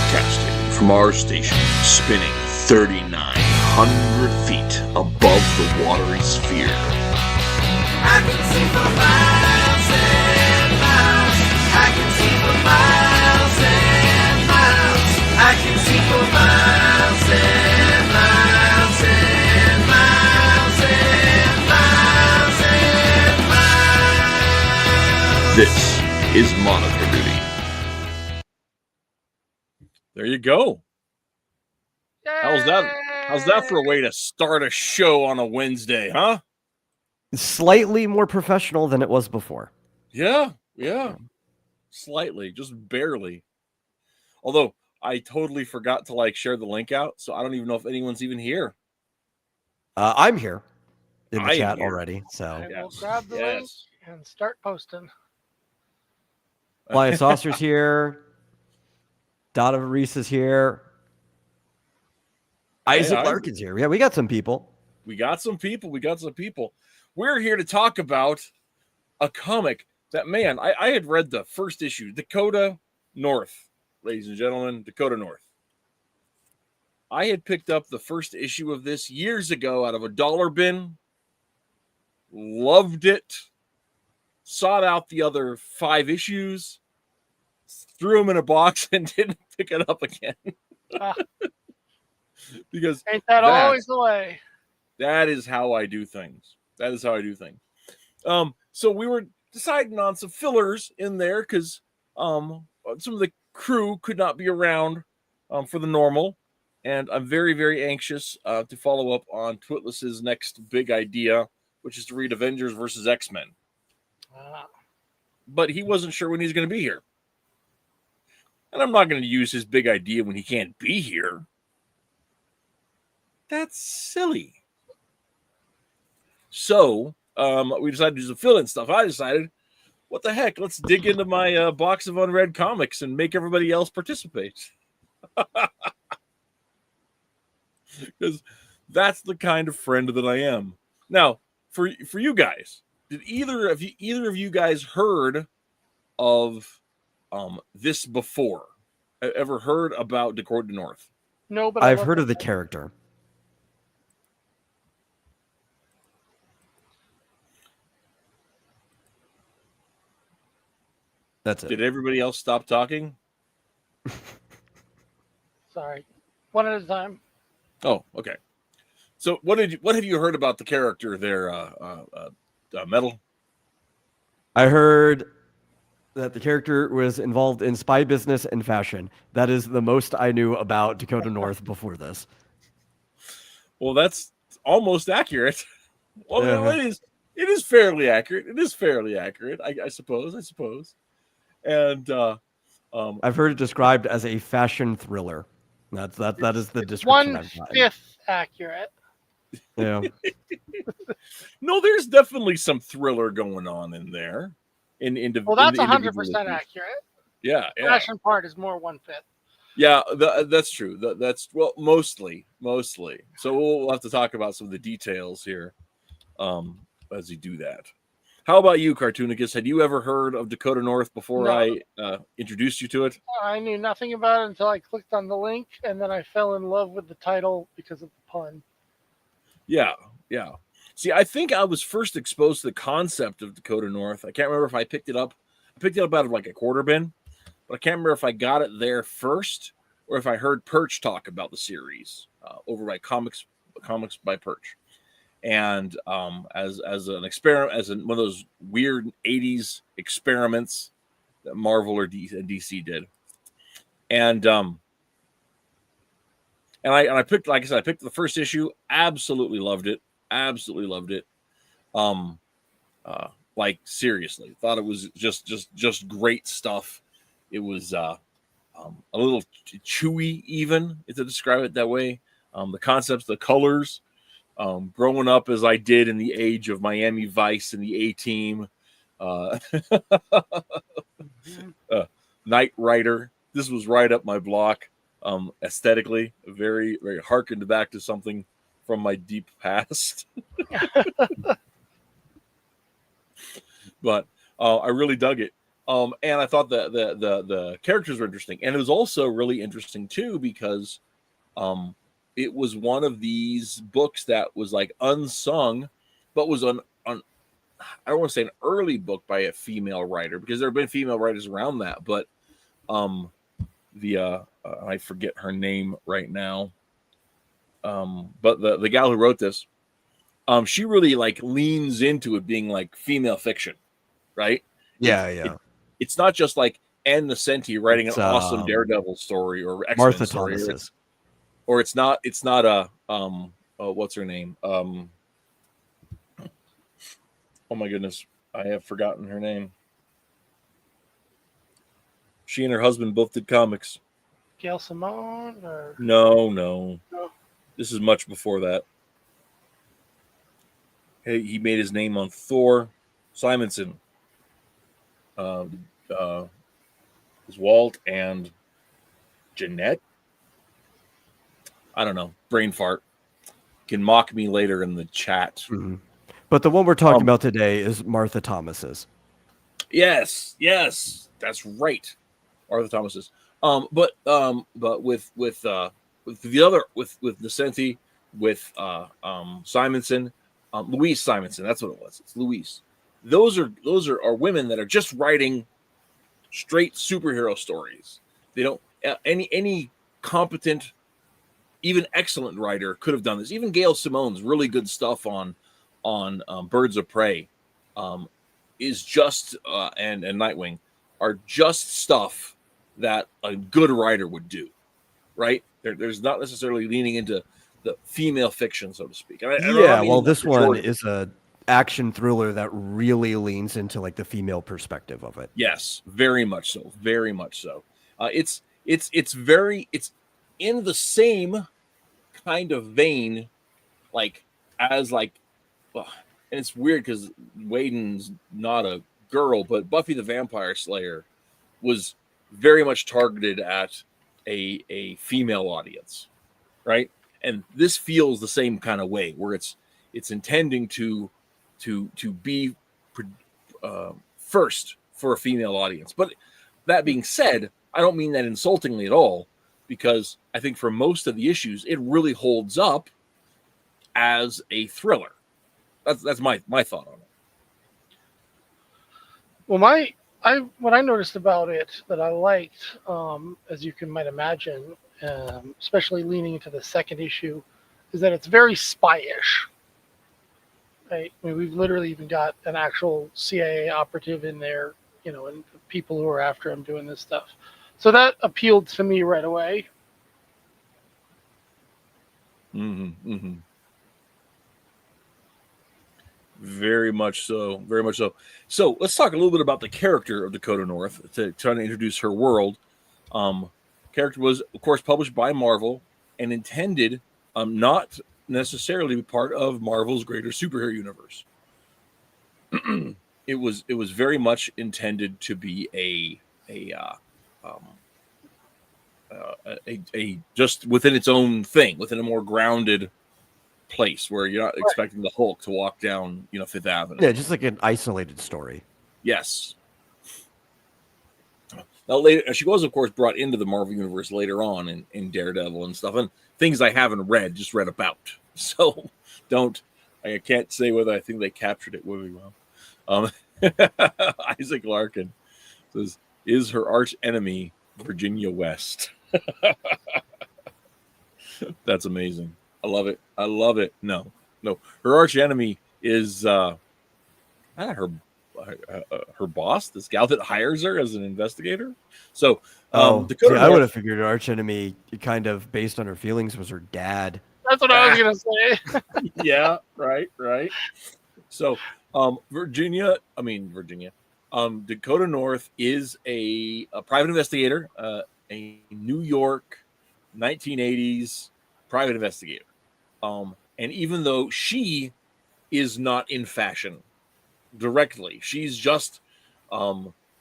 Broadcasting from our station, spinning 3,900 feet above the watery sphere. I can see for miles and miles. I can see for miles and miles. I can see for miles and miles and miles and miles and miles. This is Monitor Duty. There you go. How's that for a way to start a show on a Wednesday, huh? Slightly more professional than it was before. Yeah. Slightly, just barely. Although I totally forgot to share the link out, so I don't even know if anyone's even here. I'm here in the I am chat here. already, so And we'll grab the link and start posting. Flying Saucer's here. Donna Reese is here. Isaac Larkin's here. Yeah, we got some people. We got some people. We're here to talk about a comic that, man, I had read the first issue, Dakota North, ladies and gentlemen, Dakota North. I had picked up the first issue of this years ago out of a dollar bin. Loved it. Sought out the other 5 issues. Threw them in a box and didn't pick it up again. Because ain't that always the way? That is how I do things. So we were deciding on some fillers in there because some of the crew could not be around for the normal. And I'm very, very anxious to follow up on Twitless's next big idea, which is to read Avengers versus X-Men. But he wasn't sure when he's going to be here. And I'm not going to use his big idea when he can't be here. That's silly. So we decided to do some fill-in stuff. I decided, what the heck? Let's dig into my box of unread comics and make everybody else participate. Because that's the kind of friend that I am. Now, for you guys, did either of you guys heard of this before? Ever heard about Dakota North? No, but I've heard of the character. That's it. Did everybody else stop talking? Sorry. One at a time. Oh, okay. So what have you heard about the character there, Metal? I heard that the character was involved in spy business and fashion. That is the most I knew about Dakota North before this. Well, that's almost accurate. Well, it is fairly accurate. I suppose. And I've heard it described as a fashion thriller. That is the description. 1/5 accurate. Yeah. No, there's definitely some thriller going on in there. Well, that's 100% accurate. Yeah. The fashion part is more 1/5. Yeah, that's true. That's mostly. So we'll have to talk about some of the details here as we do that. How about you, Cartoonicus? Had you ever heard of Dakota North before I introduced you to it? I knew nothing about it until I clicked on the link, and then I fell in love with the title because of the pun. Yeah. See, I think I was first exposed to the concept of Dakota North. I can't remember if I picked it up. I picked it up out of a quarter bin, but I can't remember if I got it there first or if I heard Perch talk about the series over by Comics by Perch. And as an experiment, one of those weird 80s experiments that Marvel or DC did. And I picked, like I said, I picked the first issue, absolutely loved it. Seriously, thought it was just great stuff. It was a little chewy, even, to describe it that way. The concepts, the colors, growing up as I did in the age of Miami Vice and the A-Team, Knight Rider. This was right up my block. Aesthetically, very, very harkened back to something from my deep past. But I really dug it. And I thought the characters were interesting, and it was also really interesting too because it was one of these books that was like unsung, but was on I don't want to say an early book by a female writer because there have been female writers around that, but the I forget her name right now. But the gal who wrote this, she really like leans into it being like female fiction, right? Yeah. It's not just like Ann Nesenti writing It's an awesome Daredevil story or X-Men Martha story, Thomas's. or it's not a what's her name? Oh my goodness, I have forgotten her name. She and her husband both did comics. Gail Simone or No. No. This is much before that. He made his name on Thor. Simonson. Walt and Jeanette. I don't know. Brain fart. Can mock me later in the chat. Mhm. But the one we're talking about today is Martha Thomas's. Yes, that's right. Arthur Thomas's. But with the other with Nesenti, with Simonson, Louise Simonson. That's what it was. It's Louise. Those are women that are just writing straight superhero stories. They don't any competent, even excellent writer could have done this. Even Gail Simone's really good stuff on Birds of Prey is just and Nightwing are just stuff that a good writer would do, right? There's not necessarily leaning into the female fiction, so to speak. And This one is a action thriller that really leans into like the female perspective of it. Yes, very much so. Very much so. It's in the same kind of vein, and it's weird because Whedon's not a girl, but Buffy the Vampire Slayer was very much targeted at a female audience, right? And this feels the same kind of way, where it's intending to be first for a female audience. But that being said, I don't mean that insultingly at all, because I think for most of the issues, it really holds up as a thriller. That's my thought on it. Well, what I noticed about it that I liked, as you might imagine, especially leaning into the second issue, is that it's very spy-ish. Right? I mean, we've literally even got an actual CIA operative in there, and people who are after him doing this stuff. So that appealed to me right away. Mm-hmm. Mm-hmm. Very much so. Very much so. So let's talk a little bit about the character of Dakota North to try to introduce her world. Character was, of course, published by Marvel and intended not necessarily to be part of Marvel's greater superhero universe. It was very much intended to be a just within its own thing, within a more grounded place where you're not expecting the Hulk to walk down, Fifth Avenue. Yeah, just like an isolated story. Yes. Now later, she was of course brought into the Marvel universe later on in Daredevil and stuff, and things I haven't read, just read about. So I can't say whether I think they captured it really well. Isaac Larkin says, "Is her arch enemy Virginia West?" That's amazing. I love it. No. Her arch enemy is her boss, this gal that hires her as an investigator. So, Dakota I would have figured her arch enemy, kind of based on her feelings, was her dad. That's what I was gonna say. Yeah, right. So, Virginia. Dakota North is a private investigator, a New York 1980s private investigator. And even though she is not in fashion directly, she's just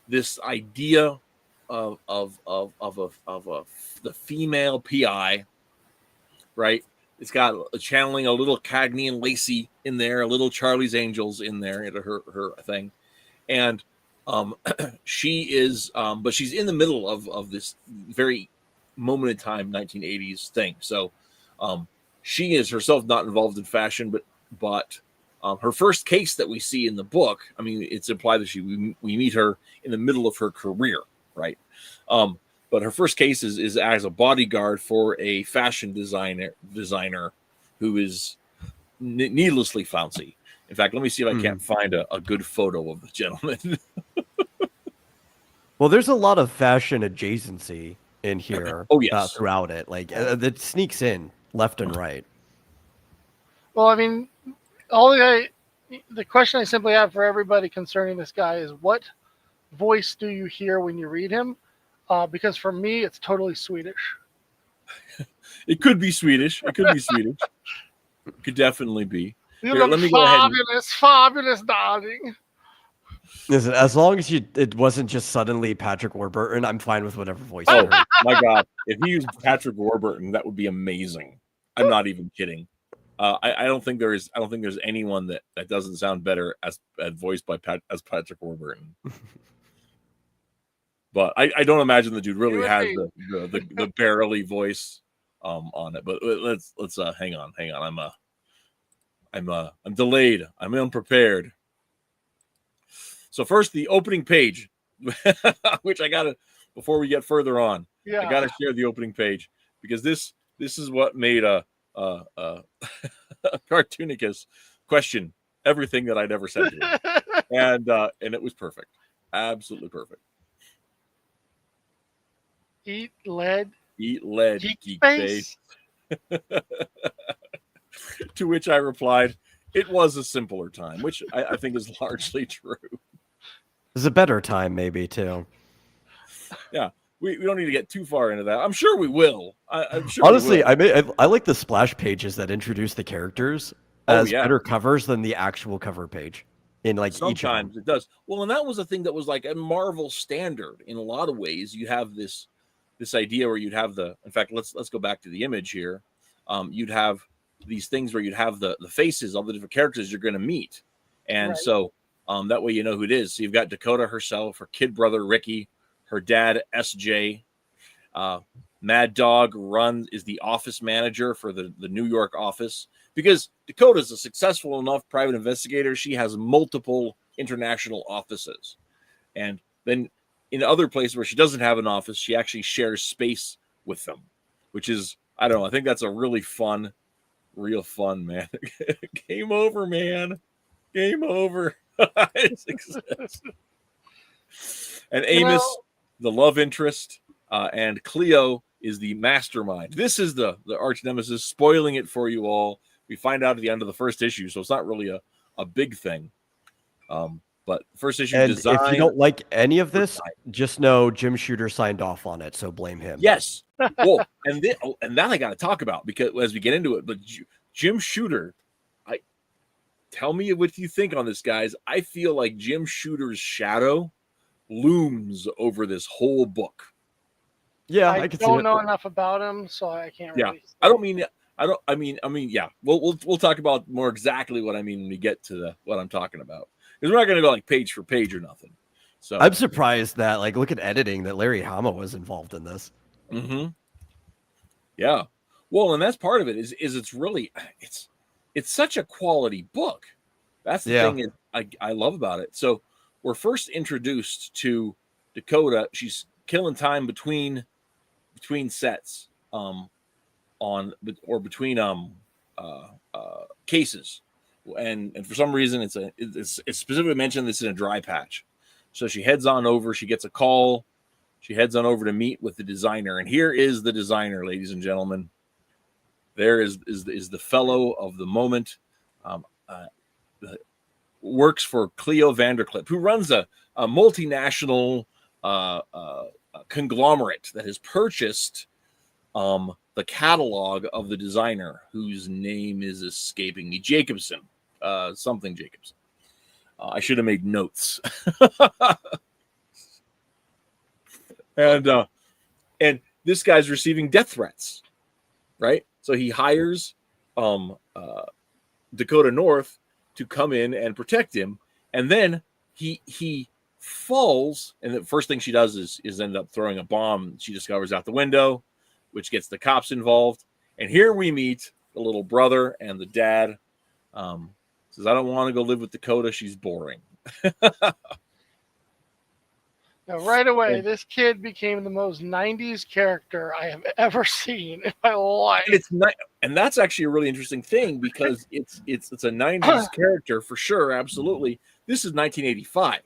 this idea of the female PI, right? It's got channeling a little Cagney and Lacey in there, a little Charlie's Angels in there into her thing, and She is, but she's in the middle of this very moment in time 1980s thing. So she is herself not involved in fashion, but her first case that we see in the book, I mean, it's implied that we meet her in the middle of her career, right? But her first case is as a bodyguard for a fashion designer who is needlessly flouncy. In fact, let me see if I can't find a good photo of the gentleman. Well, there's a lot of fashion adjacency in here Oh, yes. throughout it. Like that sneaks in left and right. Well, I mean, the question I simply have for everybody concerning this guy is, what voice do you hear when you read him? Because for me, it's totally Swedish. It could be Swedish. It could be Swedish. It could definitely be. You Here, look let me go ahead. fabulous, darling. Listen, as long as it wasn't just suddenly Patrick Warburton, I'm fine with whatever voice. Oh you heard. my God! If he used Patrick Warburton, that would be amazing. I'm not even kidding. I don't think there's anyone that doesn't sound better as voiced by as Patrick Warburton. But I don't imagine the dude really has the barely voice on it. But let's hang on. I'm delayed. I'm unprepared. So first, the opening page, which I gotta, before we get further on, Yeah. I gotta share the opening page because this is what made a Cartoonicus question everything that I'd ever said to him, and it was perfect, absolutely perfect. Eat lead, geek face. To which I replied, "It was a simpler time," which I think is largely true. There's a better time, maybe too. Yeah, we don't need to get too far into that. I'm sure we will. I'm sure. Honestly, I like the splash pages that introduce the characters as better covers than the actual cover page. In like sometimes it does. Well, and that was a thing that was like a Marvel standard in a lot of ways. You have this idea where you'd have in fact, let's go back to the image here. You'd have these things where you'd have the faces of the different characters you're going to meet, and so that way you know who it is. So you've got Dakota herself, her kid brother Ricky, her dad SJ, Mad Dog is the office manager for the New York office, because Dakota's a successful enough private investigator. She has multiple international offices, and then in other places where she doesn't have an office, she actually shares space with them, which is, I don't know, I think that's a really fun, real fun, man. Game over, man. Game over. And Amos, the love interest, and Cleo is the mastermind. This is the arch nemesis. Spoiling it for you all. We find out at the end of the first issue, so it's not really a big thing. But first issue and design. If you don't like any of this, just know Jim Shooter signed off on it, so blame him. Yes. Well, and that I got to talk about, because as we get into it, but Jim Shooter, tell me what you think on this, guys. I feel like Jim Shooter's shadow looms over this whole book. Yeah, I don't know enough about him, so I can't really say. I mean, yeah. We'll talk about more exactly what I mean when we get to what I'm talking about. Because we're not going to go like page for page or nothing. So I'm surprised that, like, look at editing, that Larry Hama was involved in this. Mm-hmm. Yeah. Well, and that's part of it is it's really it's such a quality book. That's the thing I love about it. So we're first introduced to Dakota. She's killing time between sets, between cases, and for some reason it's specifically mentioned this in a dry patch. So she heads on over. She gets a call. She heads on over to meet with the designer, and here is the designer, ladies and gentlemen. There is the fellow of the moment. Works for Cleo Vanderclip, who runs a multinational conglomerate that has purchased the catalog of the designer, whose name is escaping me. Jacobson, something Jacobson. I should have made notes. And this guy's receiving death threats, right? So he hires Dakota North to come in and protect him, and then he falls, and the first thing she does is end up throwing a bomb she discovers out the window, which gets the cops involved. And here we meet the little brother and the dad. Says, I don't want to go live with Dakota. She's boring. Now, right away, this kid became the most 90s character I have ever seen in my life. And it's not, and that's actually a really interesting thing because it's a 90s character for sure, absolutely. This is 1985.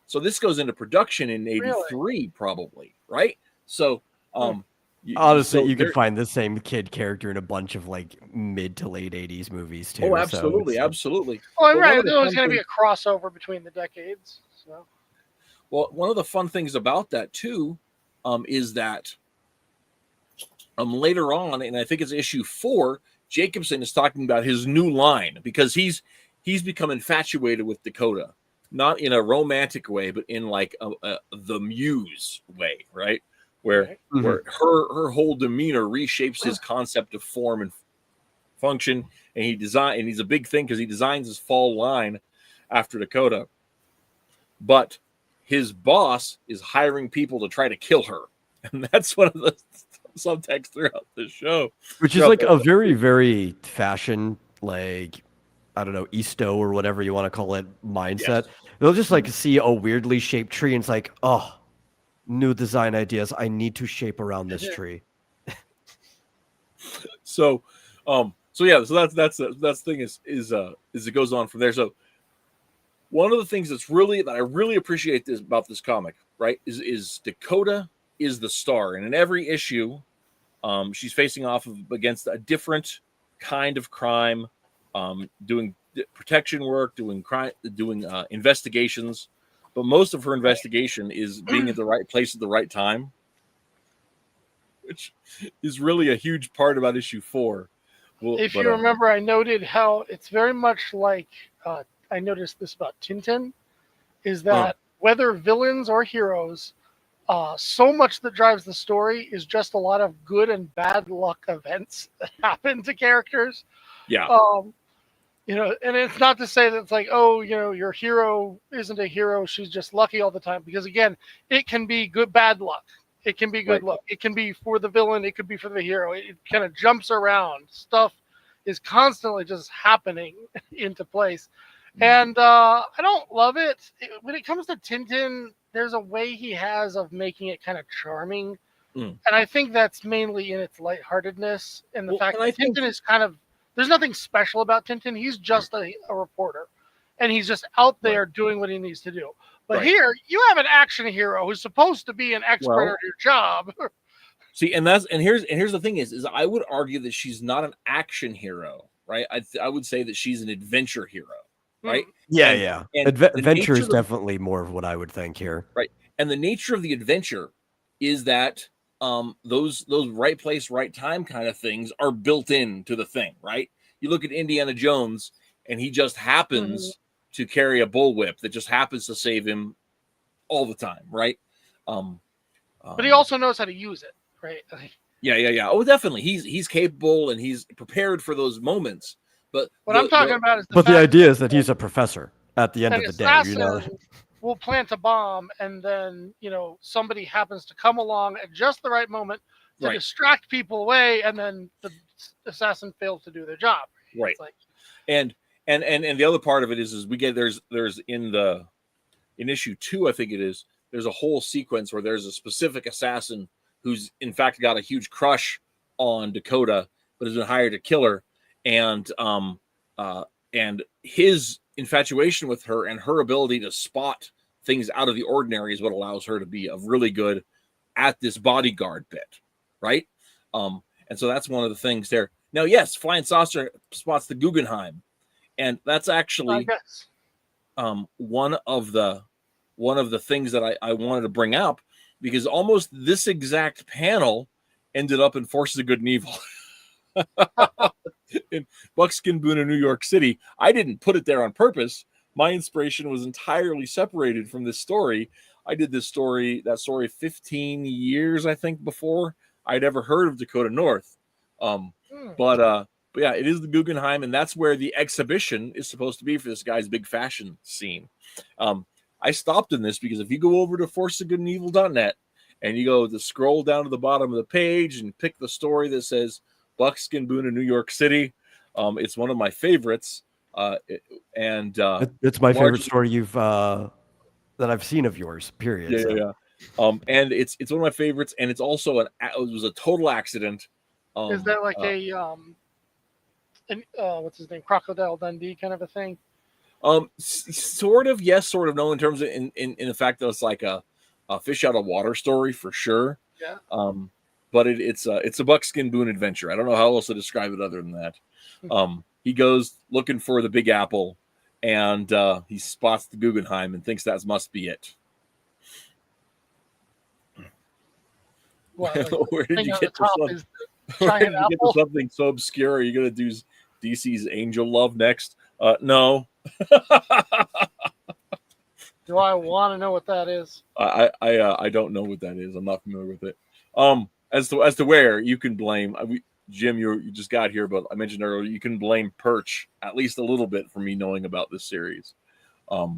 So this goes into production in 83 really? Probably, right? So honestly, you could find the same kid character in a bunch of like mid to late 80s movies too. Oh, absolutely, absolutely. Well, I'm right. There's always going to be a crossover between the decades. So. Well, one of the fun things about that too is that later on, and I think it's issue 4, Jacobson is talking about his new line because he's become infatuated with Dakota, not in a romantic way, but in like the muse way, right? Where her whole demeanor reshapes his concept of form and function, and he's a big thing because he designs his fall line after Dakota, but his boss is hiring people to try to kill her, and that's one of the subtext throughout the show, which is like a very, very fashion, like, I don't know, Easto or whatever you want to call it, mindset. Yes. They'll just like see a weirdly shaped tree and it's like, oh, new design ideas. I need to shape around this tree. So that's the thing is it goes on from there. So one of the things that I really appreciate about this comic, right, is Dakota is the star, and in every issue, she's facing off against a different kind of crime, doing protection work, doing investigations, but most of her investigation is being at the right place at the right time, which is really a huge part about issue 4. If you remember, I noted how it's very much like. I noticed this about Tintin, is that whether villains or heroes, so much that drives the story is just a lot of good and bad luck events that happen to characters. Yeah. And it's not to say that it's like, oh, your hero isn't a hero, she's just lucky all the time. Because again, it can be bad luck. It can be good luck. It can be for the villain. It could be for the hero. It kind of jumps around. Stuff is constantly just happening into place. And I don't love it. When it comes to Tintin, there's a way he has of making it kind of charming. And I think that's mainly in its lightheartedness and the fact that Tintin is kind of, there's nothing special about Tintin. He's just a reporter. And he's just out there doing what he needs to do. But here, you have an action hero who's supposed to be an expert at your job. See, and here's the thing is I would argue that she's not an action hero, right? I would say that she's an adventure hero. Right. Yeah. Adventure is definitely more of what I would think here. Right. And the nature of the adventure is that those right place, right time kind of things are built into the thing. Right. You look at Indiana Jones and he just happens to carry a bullwhip that just happens to save him all the time. Right. But he also knows how to use it. Right. Yeah. Oh, definitely. He's capable and he's prepared for those moments. But what I'm talking about is the idea is that he's a professor at the end of the day. Will plant a bomb, and then somebody happens to come along at just the right moment to distract people away, and then the assassin fails to do their job. Right. It's like, and the other part of it is we get there's in issue 2, I think it is. There's a whole sequence where there's a specific assassin who's in fact got a huge crush on Dakota, but has been hired to kill her. And his infatuation with her and her ability to spot things out of the ordinary is what allows her to be really good at this bodyguard bit, right? And so that's one of the things there. Now, yes, Flying Saucer spots the Guggenheim, and that's actually one of the things that I wanted to bring up, because almost this exact panel ended up in Forces of Good and Evil. In Buckskin Boone in New York City. I didn't put it there on purpose. My inspiration was entirely separated from this story. I did that story 15 years, I think, before I'd ever heard of Dakota North. But yeah, it is the Guggenheim, and that's where the exhibition is supposed to be for this guy's big fashion scene. I stopped in this because if you go over to forceofgoodandevil.net and you go to scroll down to the bottom of the page and pick the story that says Buckskin Boone in New York City, it's one of my favorites. It's my favorite story that I've seen of yours. Period. Yeah, so. yeah. And it's one of my favorites, and it's also it was a total accident. Is that like what's his name, Crocodile Dundee kind of a thing? Sort of, yes, sort of no. In terms of in the fact that it's like a fish out of water story for sure. Yeah. But it's a Buckskin Boone adventure. I don't know how else to describe it other than that. He goes looking for the Big Apple, and he spots the Guggenheim and thinks that must be it. What, like, Where did you get something so obscure? Are you going to do DC's Angel Love next? No. Do I want to know what that is? I don't know what that is. I'm not familiar with it. As to where you can blame Jim, you just got here, but I mentioned earlier you can blame Perch at least a little bit for me knowing about this series. But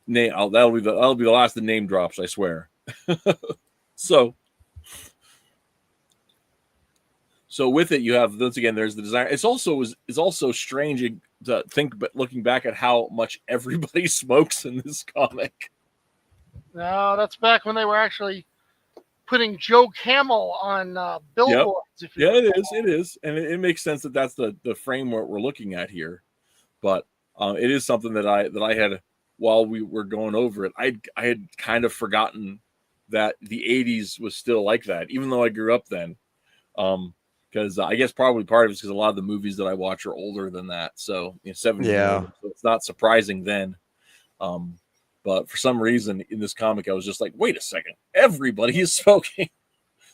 that'll be the last of the name drops, I swear. So with it, you have once again. There's the design. It's also strange to think, but looking back at how much everybody smokes in this comic. No, that's back when they were actually putting Joe Camel on billboards. Yep. Yeah, it is, and it makes sense that that's the framework we're looking at here. But it is something that I had while we were going over it. I had kind of forgotten that the 80s was still like that, even though I grew up then. Because I guess probably part of it is because a lot of the movies that I watch are older than that. So 70s, yeah. So it's not surprising then. But for some reason in this comic, I was just like, wait a second, everybody is smoking.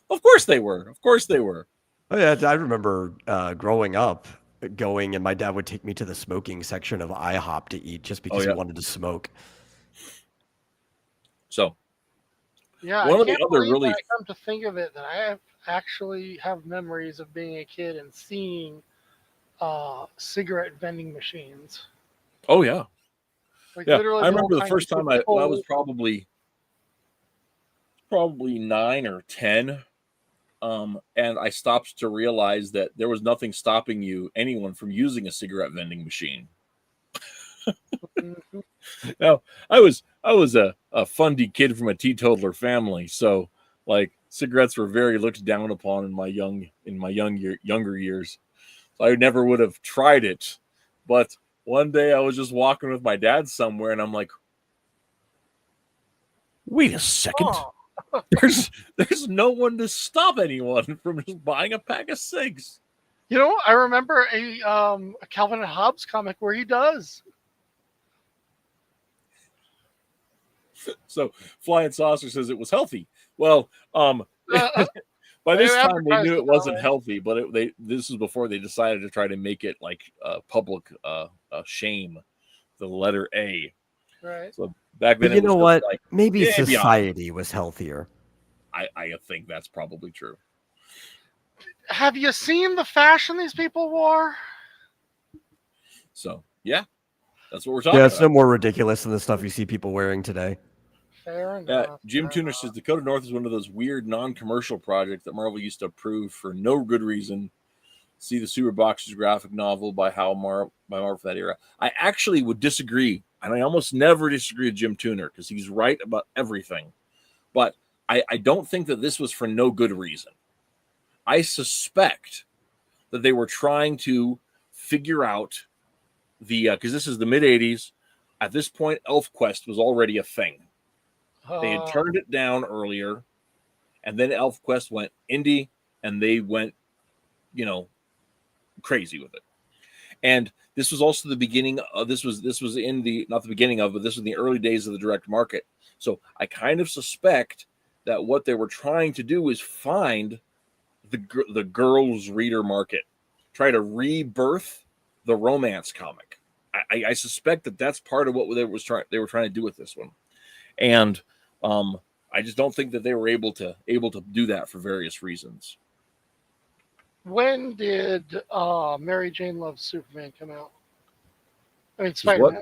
Of course they were. Oh yeah, I remember growing up going, and my dad would take me to the smoking section of IHOP to eat just because he wanted to smoke. So, yeah, one of the other really, I come to think of it, that I actually have memories of being a kid and seeing cigarette vending machines. Oh yeah, like, yeah. literally I remember the first time I was probably 9 or 10. And I stopped to realize that there was nothing stopping anyone from using a cigarette vending machine. Now, I was a fundy kid from a teetotaler family, so like cigarettes were very looked down upon in my younger years. So I never would have tried it. But one day I was just walking with my dad somewhere, and I'm like, wait a second. Oh. There's no one to stop anyone from just buying a pack of cigs. You know, I remember a Calvin and Hobbes comic where he does. So Flying Saucer says it was healthy. Well, by this time they knew it wasn't healthy, but this was before they decided to try to make it like public shame, the letter A. Right. So back then, but you know what? Like, maybe society was healthier. I think that's probably true. Have you seen the fashion these people wore? So yeah, that's what we're talking about. Yeah, it's no more ridiculous than the stuff you see people wearing today. Fair enough. Jim Tuner says Dakota North is one of those weird non-commercial projects that Marvel used to approve for no good reason. See the Super Boxers graphic novel by Marvel for that era. I actually would disagree, and I almost never disagree with Jim Tuner because he's right about everything. But I don't think that this was for no good reason. I suspect that they were trying to figure out because this is the mid 80s. At this point, ElfQuest was already a thing. They had turned it down earlier, and then ElfQuest went indie, and they went, crazy with it. And this was also the beginning of this was in the not the beginning of, but this was the early days of the direct market. So I kind of suspect that what they were trying to do is find the girls' reader market, try to rebirth the romance comic. I suspect that that's part of what they were trying to do with this one, and I just don't think that they were able to do that for various reasons. When did Mary Jane Loves Superman come out? I mean, what? Spider-Man.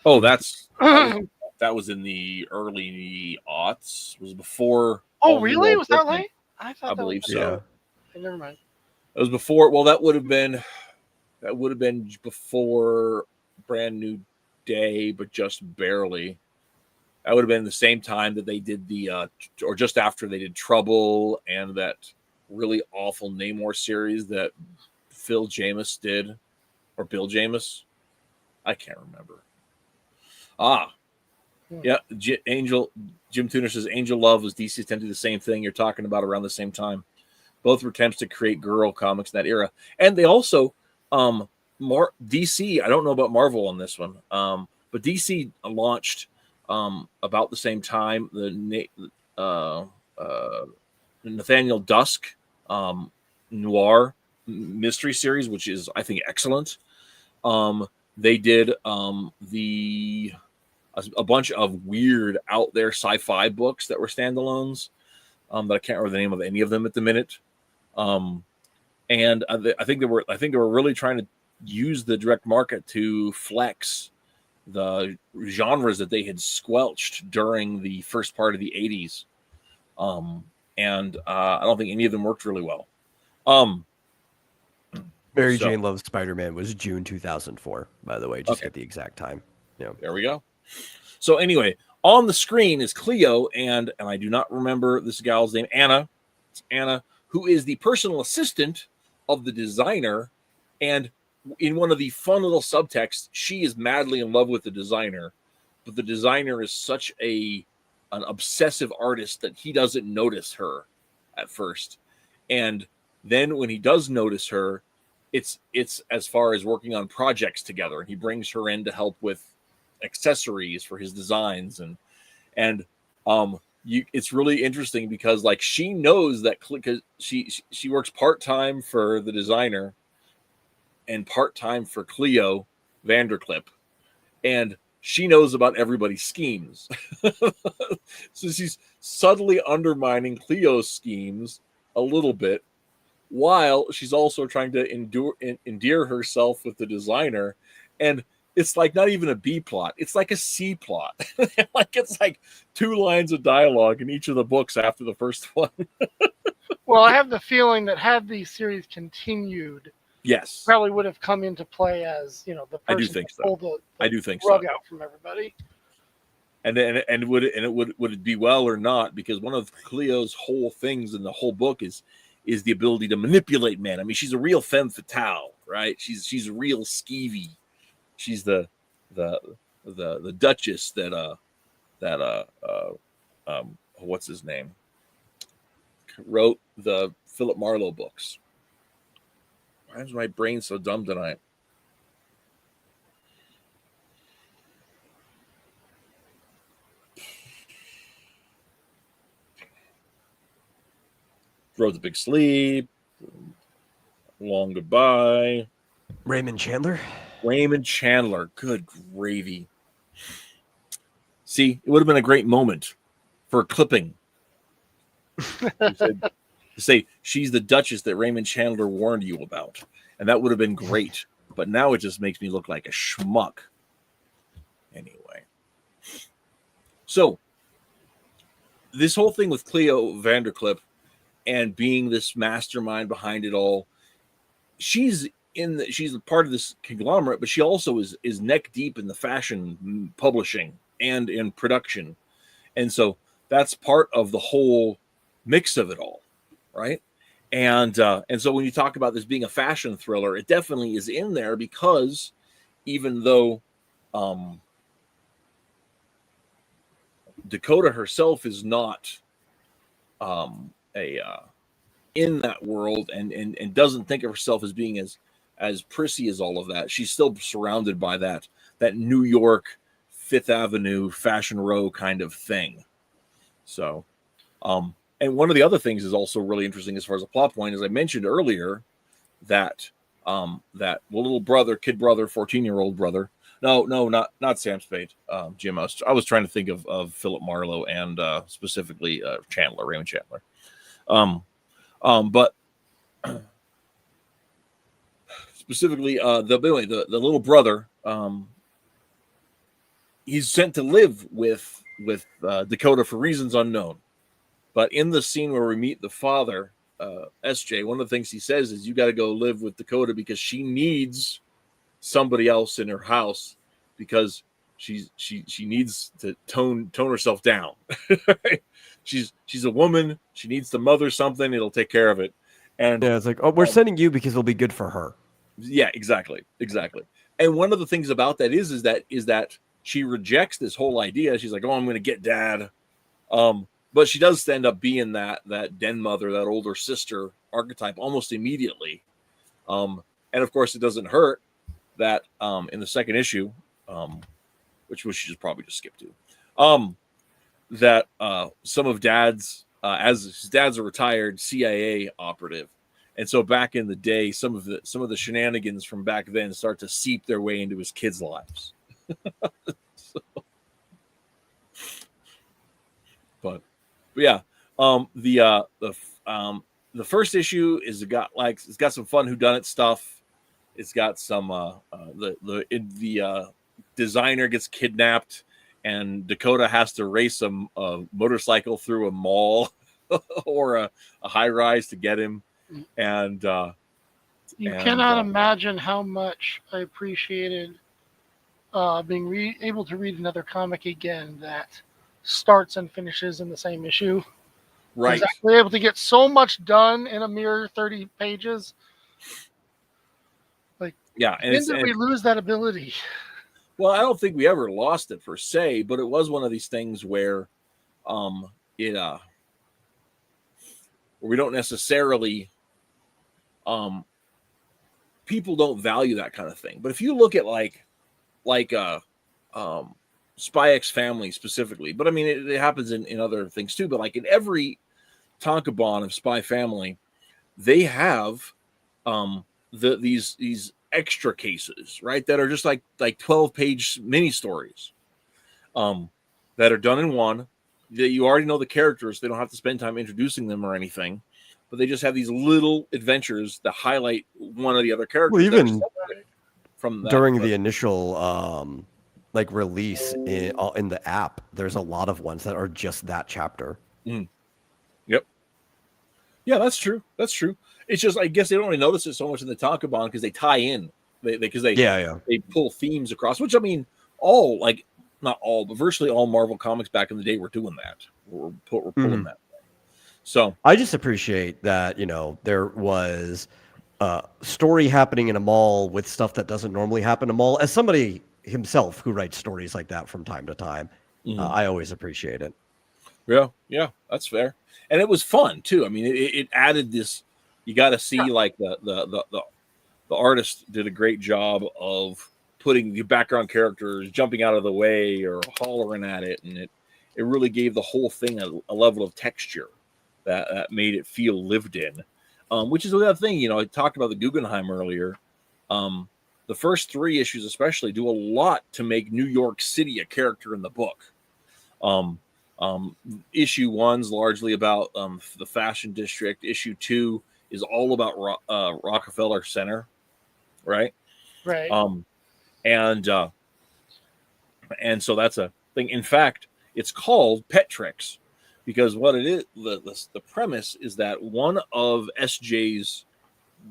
Oh, that was in the early aughts. It was before. Oh, All New really? World Was that Brooklyn. late? I thought I that believe was. so. Yeah. Okay, never mind. It was before. Well, that would have been before Brand New Day, but just barely. That would have been the same time that they did or just after they did Trouble and that really awful Namor series that Phil Jamis did, or Bill Jamis. I can't remember. Yeah, Jim Tuner says Angel Love was DC attempt to do the same thing. You're talking about around the same time. Both were attempts to create girl comics in that era, and they also DC. I don't know about Marvel on this one, but DC launched about the same time the Nathaniel Dusk noir mystery series, which is I think excellent. They did a bunch of weird out there sci-fi books that were standalones that I can't remember the name of any of them at the minute. And I think they were really trying to use the direct market to flex the genres that they had squelched during the first part of the 80s. And I don't think any of them worked really well. Mary Jane Loves Spider-Man was June 2004, by the way. Just get the exact time. Yeah. There we go. So anyway, on the screen is Cleo, and I do not remember this gal's name, Anna. It's Anna, who is the personal assistant of the designer. And in one of the fun little subtexts, she is madly in love with the designer, but the designer is such an obsessive artist that he doesn't notice her at first. And then when he does notice her, it's as far as working on projects together, and he brings her in to help with accessories for his designs, and it's really interesting because like she knows that because she works part-time for the designer and part-time for Cleo Vanderclip, and she knows about everybody's schemes. So she's subtly undermining Cleo's schemes a little bit, while she's also trying to endear herself with the designer. And it's like not even a B plot. It's like a C plot. Like it's like 2 lines of dialogue in each of the books after the first one. Well, I have the feeling that had the series continued, Yes, probably would have come into play as, the person I do think so. pulled the I do think rug so. out from everybody. And would it be well or not? Because one of Cleo's whole things in the whole book is the ability to manipulate men. I mean, she's a real femme fatale, right? She's a real skeevy. She's the Duchess that what's his name wrote the Philip Marlowe books. Why is my brain so dumb tonight? Wrote The Big Sleep, Long Goodbye. Raymond Chandler. Good gravy. See, it would have been a great moment for a clipping. To say she's the Duchess that Raymond Chandler warned you about. And that would have been great. But now it just makes me look like a schmuck. Anyway. So, this whole thing with Cleo Vanderclip and being this mastermind behind it all, she's a part of this conglomerate, but she also is neck deep in the fashion publishing and in production. And so that's part of the whole mix of it all, right? And so when you talk about this being a fashion thriller, it definitely is in there, because even though Dakota herself is not in that world and doesn't think of herself as being as prissy as all of that, she's still surrounded by that New York Fifth Avenue Fashion Row kind of thing. So and one of the other things is also really interesting as far as a plot point, as I mentioned earlier, that little brother, kid brother, 14-year-old brother. No, not Sam Spade. Jim, I was trying to think of Philip Marlowe and specifically Raymond Chandler. But specifically the little brother. He's sent to live with Dakota for reasons unknown. But in the scene where we meet the father, SJ, one of the things he says is, "You got to go live with Dakota because she needs somebody else in her house because she needs to tone herself down. She's a woman. She needs to mother something. It'll take care of it." And Yeah, it's like, oh, we're sending you because it'll be good for her. yeah, exactly. And one of the things about that is that she rejects this whole idea. She's like, "Oh, I'm going to get dad." But she does end up being that den mother, that older sister archetype almost immediately. And of course, it doesn't hurt that in the second issue, which we should probably just skip to, that some of Dad's, as his dad's a retired CIA operative, and so back in the day, some of the shenanigans from back then start to seep their way into his kids' lives. But yeah, the first issue it's got some fun whodunit stuff. It's got some the designer gets kidnapped, and Dakota has to race a motorcycle through a mall or a high rise to get him, and you cannot imagine how much I appreciated being able to read another comic again that starts and finishes in the same issue. right. Exactly, able to get so much done in a mere 30 pages. Like, Yeah, when did we lose that ability? Well, I don't think we ever lost it per se, but it was one of these things where we don't necessarily people don't value that kind of thing. But if you look at like Spy X Family specifically, but I mean it happens in other things too, but like in every tankobon of Spy Family, they have these extra cases, right, that are just like 12-page mini stories that are done in one, that you already know the characters. They don't have to spend time introducing them or anything, but they just have these little adventures that highlight one of the other characters. Well, even from that, during the initial release in the app, there's a lot of ones that are just that chapter. Yep. Yeah, that's true. It's just, I guess they don't really notice it so much in the tankobon because they tie in, because they pull themes across. Which, I mean, not all, but virtually all Marvel comics back in the day were doing that. We're pulling that. So I just appreciate that there was story happening in a mall with stuff that doesn't normally happen in a mall. As somebody himself who writes stories like that from time to time, I always appreciate it. Yeah, that's fair. And it was fun too. I mean, it added this. You got to see like the artist did a great job of putting the background characters jumping out of the way or hollering at it, and it really gave the whole thing a level of texture that made it feel lived in. Which is the other thing. I talked about the Guggenheim earlier. The first 3 issues especially do a lot to make New York City a character in the book. Issue 1's largely about the fashion district. Issue 2 is all about Rockefeller Center, right? Right. And so that's a thing. In fact, it's called Pet Tricks because what it is, the premise is that one of SJ's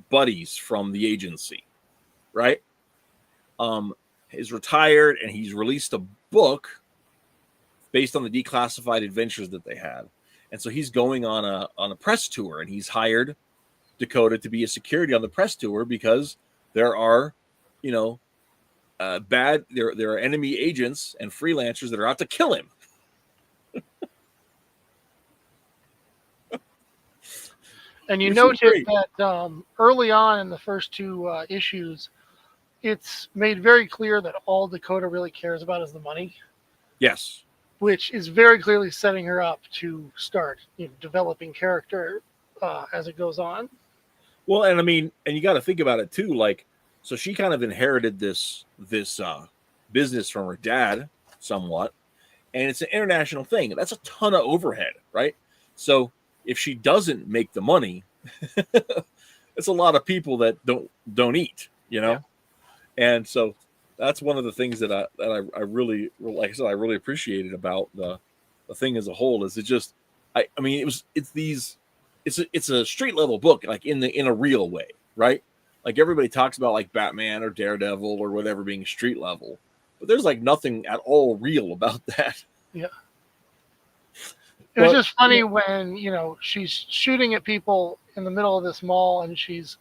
buddies from the agency, right, is retired, and he's released a book based on the declassified adventures that they had. And so he's going on a press tour, and he's hired Dakota to be a security on the press tour because there are, there are enemy agents and freelancers that are out to kill him. And you noted that early on in the first 2 issues, it's made very clear that all Dakota really cares about is the money. Yes. Which is very clearly setting her up to start developing character as it goes on. Well, and I mean, and you got to think about it too. Like, so she kind of inherited this business from her dad somewhat, and it's an international thing. That's a ton of overhead, right? So if she doesn't make the money, it's a lot of people that don't eat, you know. And so that's one of the things that I really, like I said, I really appreciated about the thing as a whole. Is it just I mean it's a street level book, like in a real way, right? Like everybody talks about like Batman or Daredevil or whatever being street level, but there's like nothing at all real about that. Yeah. It was But, just funny when, she's shooting at people in the middle of this mall and she's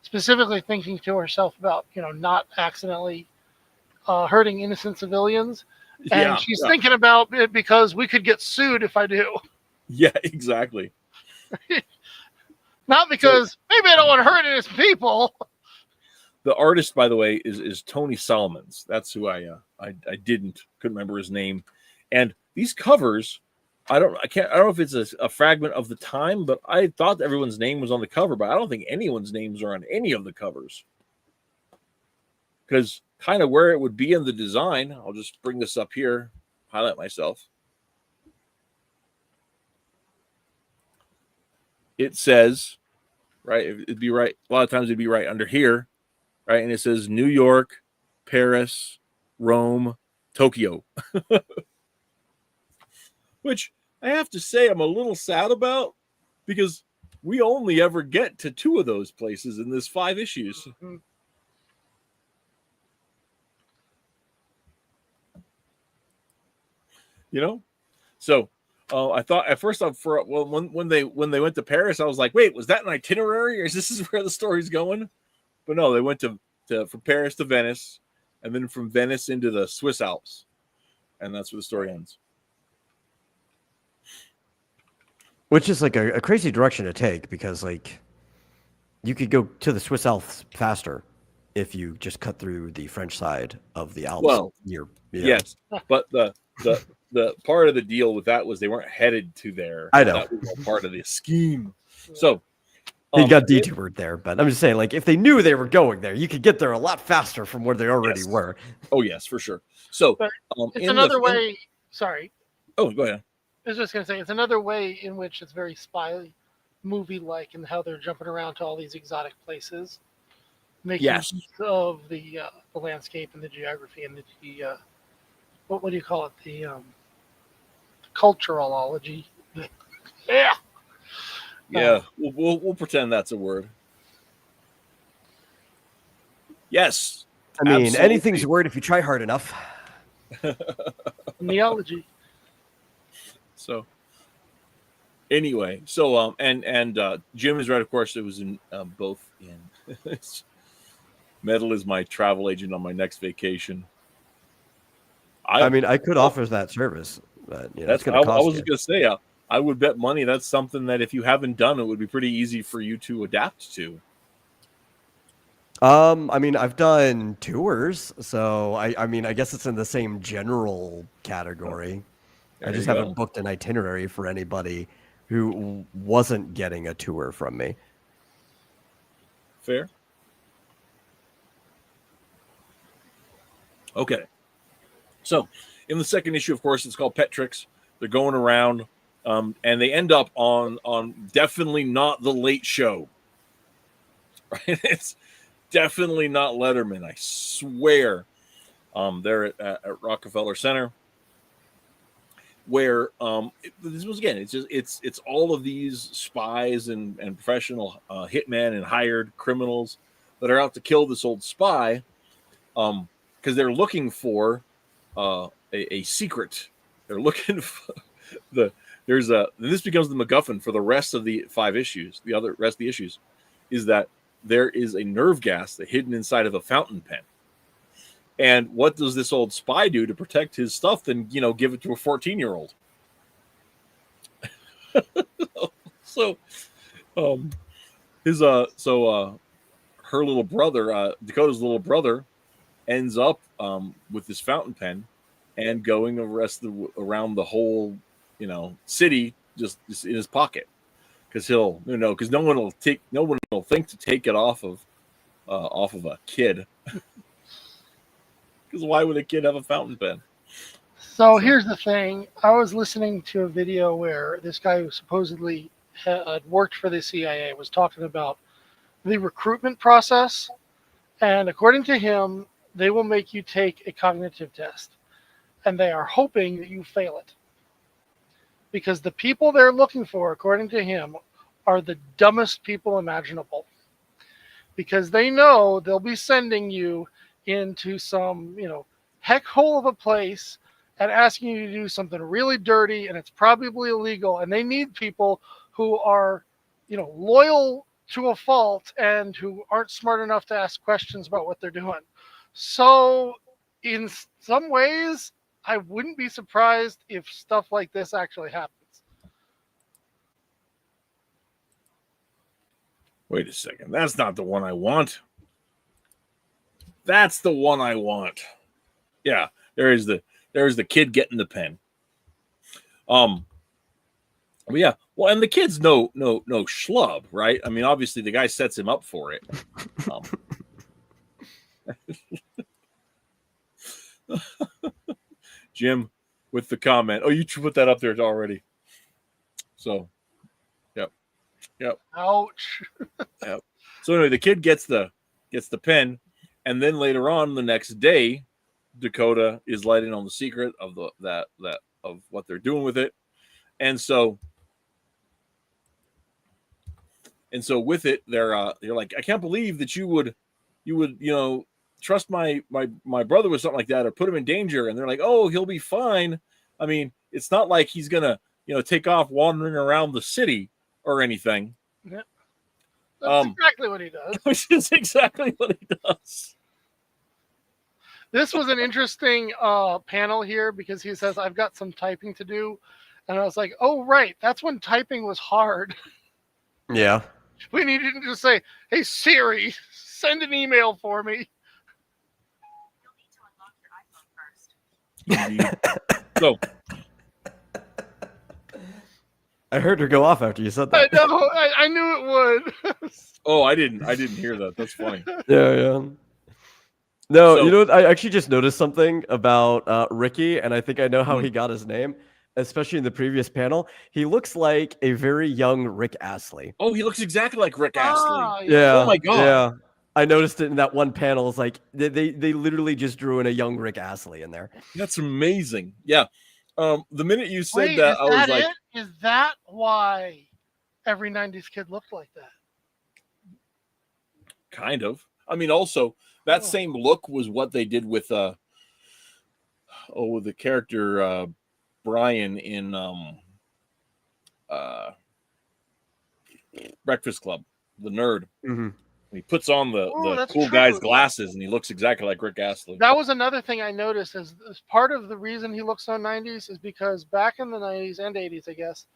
specifically thinking to herself about, not accidentally hurting innocent civilians. And she's thinking about it because we could get sued if I do. Yeah, exactly. Not because maybe I don't want to hurt innocent people. The artist, by the way, is Tony Solomons. That's who I couldn't remember his name. And these covers, I don't know if it's a fragment of the time, but I thought everyone's name was on the cover, but I don't think anyone's names are on any of the covers. Because kind of where it would be in the design, I'll just bring this up here, highlight myself. It says, right, it'd be right, a lot of times it'd be right under here, right? And it says New York, Paris, Rome, Tokyo. Which I have to say I'm a little sad about, because we only ever get to 2 of those places in this 5 issues. Mm-hmm. So I thought at first when they went to Paris, I was like, wait, was that an itinerary, or is this where the story's going? But no, they went from Paris to Venice, and then from Venice into the Swiss Alps, and that's where the story ends. Which is like a crazy direction to take, because like you could go to the Swiss Alps faster if you just cut through the French side of the Alps. Well, yes, but the part of the deal with that was they weren't headed to there. I know. That was all part of the scheme. So he got detoured there, but I'm just saying, like, if they knew they were going there, you could get there a lot faster from where they already were. Oh yes, for sure. So it's another way. Sorry. Oh, go ahead. I was just going to say, it's another way in which it's very spy movie-like in how they're jumping around to all these exotic places, making use of the landscape and the geography and the what do you call it? The culturalology. Yeah. Yeah, we'll pretend that's a word. Yes. I mean, absolutely. Anything's a word if you try hard enough. Neology. So anyway, and Jim is right, of course. It was in both in Metal is my travel agent on my next vacation. I mean, I could offer that service, but that's going to cost I was going to say, I would bet money that's something that if you haven't done, it would be pretty easy for you to adapt to. I mean, I've done tours, so I mean, I guess it's in the same general category. I just haven't booked an itinerary for anybody who wasn't getting a tour from me. Fair. Okay. So, in the second issue, of course, it's called Pet Tricks. They're going around, and they end up on definitely not the Late Show. Right? It's definitely not Letterman. I swear. They're at Rockefeller Center, where this was again. It's all of these spies and professional hitmen and hired criminals that are out to kill this old spy, because they're looking for a secret. They're looking for this becomes the MacGuffin for the rest of the 5 issues. The other rest of the issues is that there is a nerve gas hidden inside of a fountain pen. And what does this old spy do to protect his stuff? Then give it to a 14-year-old. So, her little brother, Dakota's little brother, ends up with this fountain pen and going around the whole city just in his pocket, because no one will think to take it off of a kid. Because why would a kid have a fountain pen? So here's the thing. I was listening to a video where this guy who supposedly had worked for the CIA was talking about the recruitment process And according to him, they will make you take a cognitive test. And they are hoping that you fail it. Because the people they're looking for, according to him, are the dumbest people imaginable. Because they know they'll be sending you into some, heck hole of a place and asking you to do something really dirty, and it's probably illegal. And they need people who are, loyal to a fault and who aren't smart enough to ask questions about what they're doing. So in some ways, I wouldn't be surprised if stuff like this actually happens. Wait a second. That's not the one I want. That's the one I want. Yeah, there's the kid getting the pen. Yeah. Well, and the kid's no schlub, right? I mean, obviously the guy sets him up for it. Jim with the comment. Oh, you put that up there already. So, yep. Ouch. Yep. So anyway, the kid gets the pen, and then later on the next day, Dakota is letting on the secret of of what they're doing with it, and so with it, they're like, I can't believe that you would trust my brother with something like that or put him in danger. And they're like, oh, he'll be fine. I mean, it's not like he's gonna take off wandering around the city or anything. Yeah. That's exactly what he does. Which is exactly what he does. This was an interesting panel here because he says, I've got some typing to do. And I was like, oh, right. That's when typing was hard. Yeah. We needed to just say, hey, Siri, send an email for me. You'll need to unlock your iPhone first. So I heard her go off after you said that. I know. I knew it would. oh, I didn't hear that. That's funny. Yeah. No, So- you know what? I actually just noticed something about Ricky, and I think I know how he got his name, especially in the previous panel. He looks like a very young Rick Astley. Oh, he looks exactly like Rick Astley. Yeah. Oh my God. Yeah. I noticed it in that one panel. It's like they literally just drew in a young Rick Astley in there. That's amazing. Yeah. The minute you said Wait, that, is I was that like, it? Is that why every 90s kid looked like that? kind of. I mean, also that same look was what they did with the character Brian in Breakfast Club, the nerd. Mm-hmm. He puts on the that's cool true. guy's glasses and he looks exactly like Rick Astley. That was another thing I noticed is part of the reason he looks so 90s is because back in the 90s and 80s, I guess,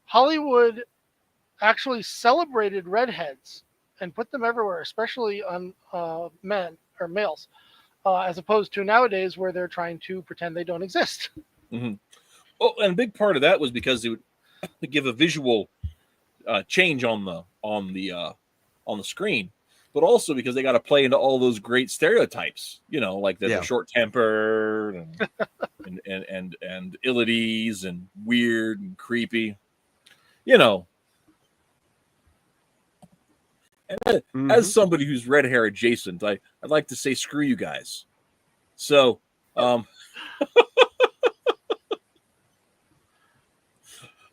Hollywood actually celebrated redheads and put them everywhere, especially on men or males, as opposed to nowadays where they're trying to pretend they don't exist. Mm-hmm. Oh, and a big part of that was because it would give a visual change on the screen, but also because they got to play into all those great stereotypes, like that they're short-tempered and ill at ease and weird and creepy, And as somebody who's red hair adjacent, I'd like to say screw you guys. So, I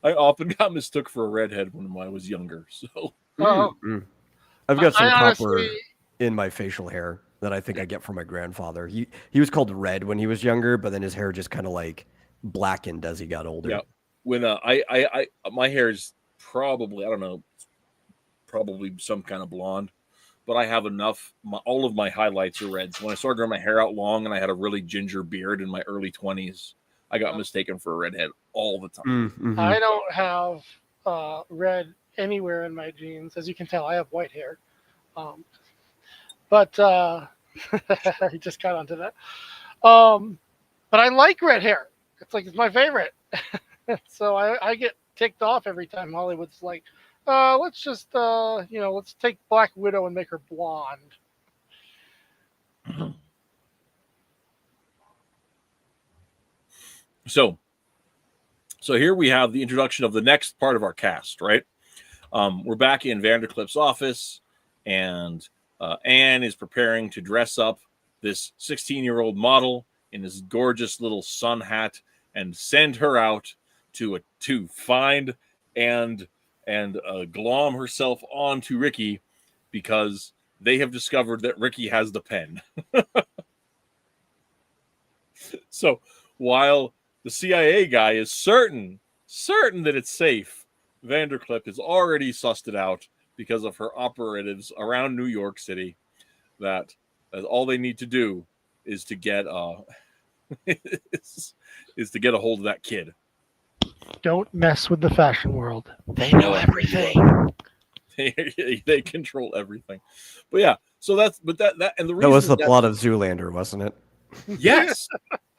often got mistook for a redhead when I was younger. So, I've got some I copper honestly- in my facial hair that I think I get from my grandfather. He was called Red when he was younger, but then his hair just kind of like blackened as he got older. yeah, when I my hair is probably, I don't know, probably some kind of blonde, but I have enough. All of my highlights are reds. When I started growing my hair out long and I had a really ginger beard in my early 20s, I got mistaken for a redhead all the time. Mm-hmm. I don't have red anywhere in my genes. As you can tell, I have white hair. But I just got onto that. But I like red hair. It's my favorite. So I get ticked off every time Hollywood's like, let's just let's take Black Widow and make her blonde. So here we have the introduction of the next part of our cast, right? We're back in Vandercliff's office, and Anne is preparing to dress up this 16-year-old model in this gorgeous little sun hat and send her out to find and glom herself onto Ricky, because they have discovered that Ricky has the pen. So while the CIA guy is certain that it's safe, Vanderclip has already sussed it out because of her operatives around New York City, that all they need to do is to get is to get a hold of that kid. Don't mess with the fashion world. They know everything. They control everything. But yeah, so that and the reason That was the plot of Zoolander, wasn't it? Yes.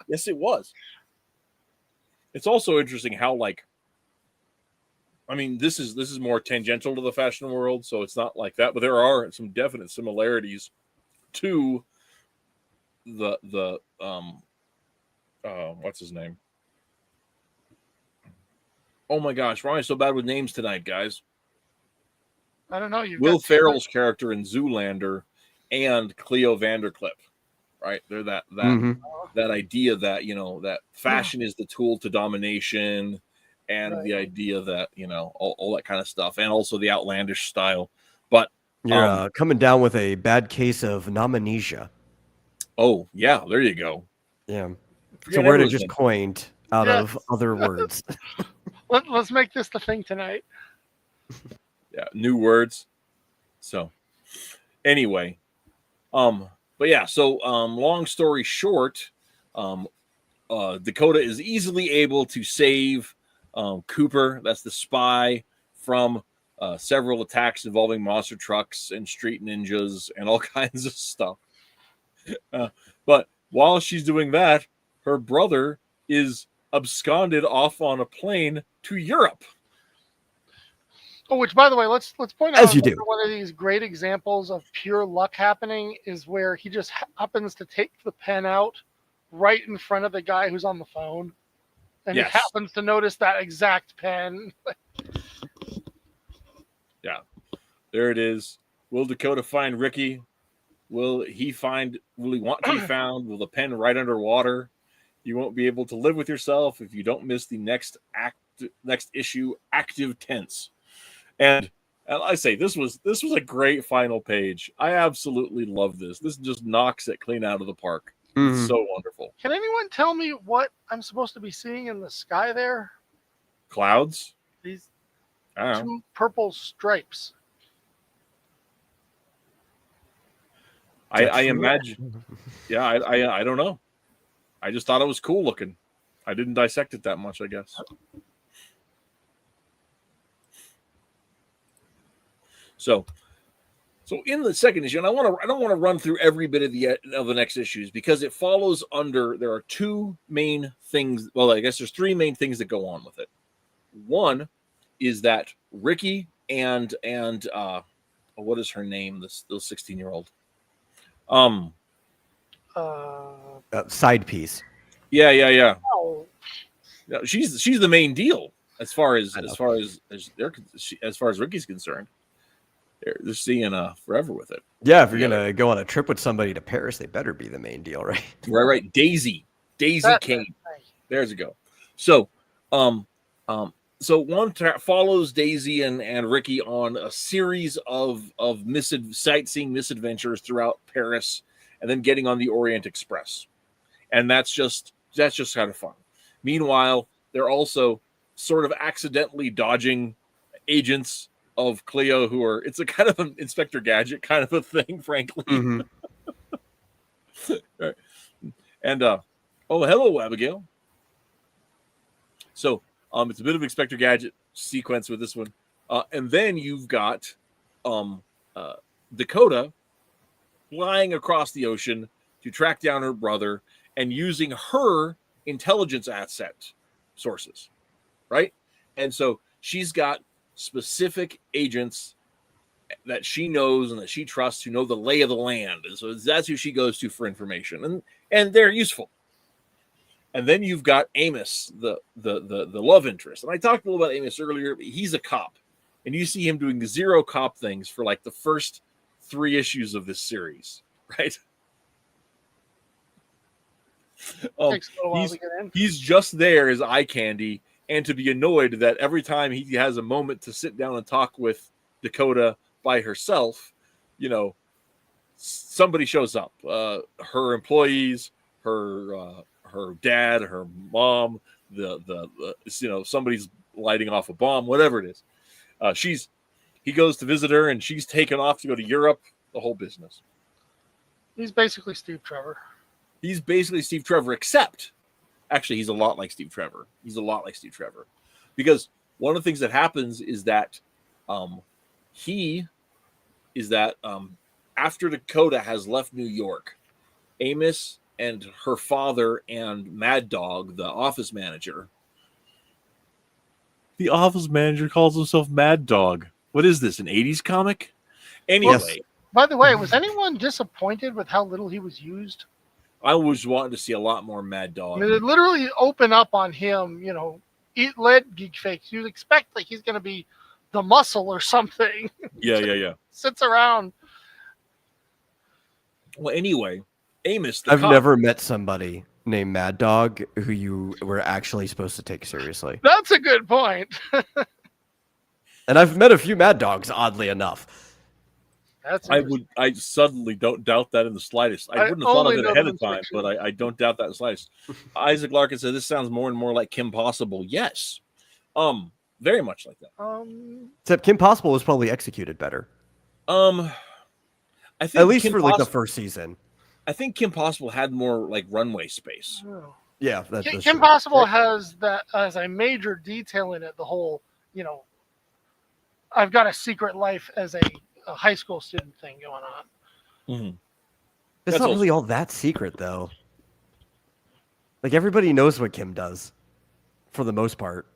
Yes, it was. It's also interesting how, like, I mean, this is more tangential to the fashion world, so it's not like that, but there are some definite similarities to the what's his name? Oh my gosh, why am I so bad with names tonight, guys? I don't know. Will Ferrell's character in Zoolander and Cleo Vanderclip, right? They're that idea that, you know, that fashion is the tool to domination, and the idea that, you know, all that kind of stuff, and also the outlandish style. But you're coming down with a bad case of nomamnesia. Oh yeah, there you go. Yeah, it's a word I just coined out of other words. Let's make this the thing tonight. Yeah, new words. So anyway, but yeah, so long story short, Dakota is easily able to save Cooper, that's the spy, from several attacks involving monster trucks and street ninjas and all kinds of stuff. But while she's doing that, her brother is absconded off on a plane to Europe. Oh, which, by the way, let's point As out you do. one of these great examples of pure luck happening is where he just happens to take the pen out right in front of the guy who's on the phone, and he happens to notice that exact pen. Yeah, there it is. Will Dakota find Ricky? Will he want to be found? Will the pen right underwater? You won't be able to live with yourself if you don't miss the next issue, Active Tense. And I say this was a great final page. I absolutely love this. This just knocks it clean out of the park. It's so wonderful. Can anyone tell me what I'm supposed to be seeing in the sky there? Clouds? These I don't know. 2 purple stripes. I imagine. Yeah, I don't know. I just thought it was cool looking. I didn't dissect it that much, I guess. So in the second issue, and I don't want to run through every bit of the next issues, because it follows under, there are 2 main things. Well, I guess there's 3 main things that go on with it. One is that Ricky and what is her name? This little 16-year-old. Side piece. Yeah. Oh. No, she's the main deal as far as Ricky's concerned. They're seeing forever with it. Yeah, if you're gonna go on a trip with somebody to Paris, they better be the main deal, right? Right. Daisy Kane. There's a go. So, so one follows Daisy and Ricky on a series of sightseeing misadventures throughout Paris, and then getting on the Orient Express, and that's just kind of fun. Meanwhile, they're also sort of accidentally dodging agents of Cleo, who are, it's a kind of an Inspector Gadget kind of a thing, frankly. Right. And oh, hello, Abigail. So it's a bit of Inspector Gadget sequence with this one, and then you've got Dakota flying across the ocean to track down her brother and using her intelligence asset sources, right? And so she's got specific agents that she knows and that she trusts, who know the lay of the land, and so that's who she goes to for information, and they're useful. And then you've got Amos, the love interest, and I talked a little about Amos earlier. He's a cop, and you see him doing 0 cop things for like the first 3 issues of this series, right? Takes a little while he's to get in. he's just there as eye candy, and to be annoyed that every time he has a moment to sit down and talk with Dakota by herself, you know, somebody shows up. Her employees, her dad, her mom, the somebody's lighting off a bomb, whatever it is. He goes to visit her, and she's taken off to go to Europe. The whole business. He's basically Steve Trevor. He's basically Steve Trevor, except actually he's a lot like Steve Trevor. Because one of the things that happens is that after Dakota has left New York, Amos and her father and Mad Dog, the office manager. The office manager calls himself Mad Dog. What is this, an 80s comic? Anyway. Yes. By the way, was anyone disappointed with how little he was used? I was wanting to see a lot more Mad I Dog. mean, it literally open up on him, eat lead geek fakes. You'd expect like he's going to be the muscle or something. Yeah. Sits around. Well, anyway, Amos, the I've cop, never met somebody named Mad Dog who you were actually supposed to take seriously. That's a good point. And I've met a few Mad Dogs, oddly enough. I suddenly don't doubt that in the slightest. I wouldn't have thought of it ahead of time, but I don't doubt that in the slightest. Isaac Larkin said this sounds more and more like Kim Possible. Yes. Very much like that. Except Kim Possible was probably executed better. I think At least Kim for like the first season. I think Kim Possible had more like runway space. Yeah, that's Kim true. Possible has that as a major detail in it. The whole, I've got a secret life as a high school student thing going on. Mm-hmm. It's That's not really all that secret, though. Like, everybody knows what Kim does, for the most part.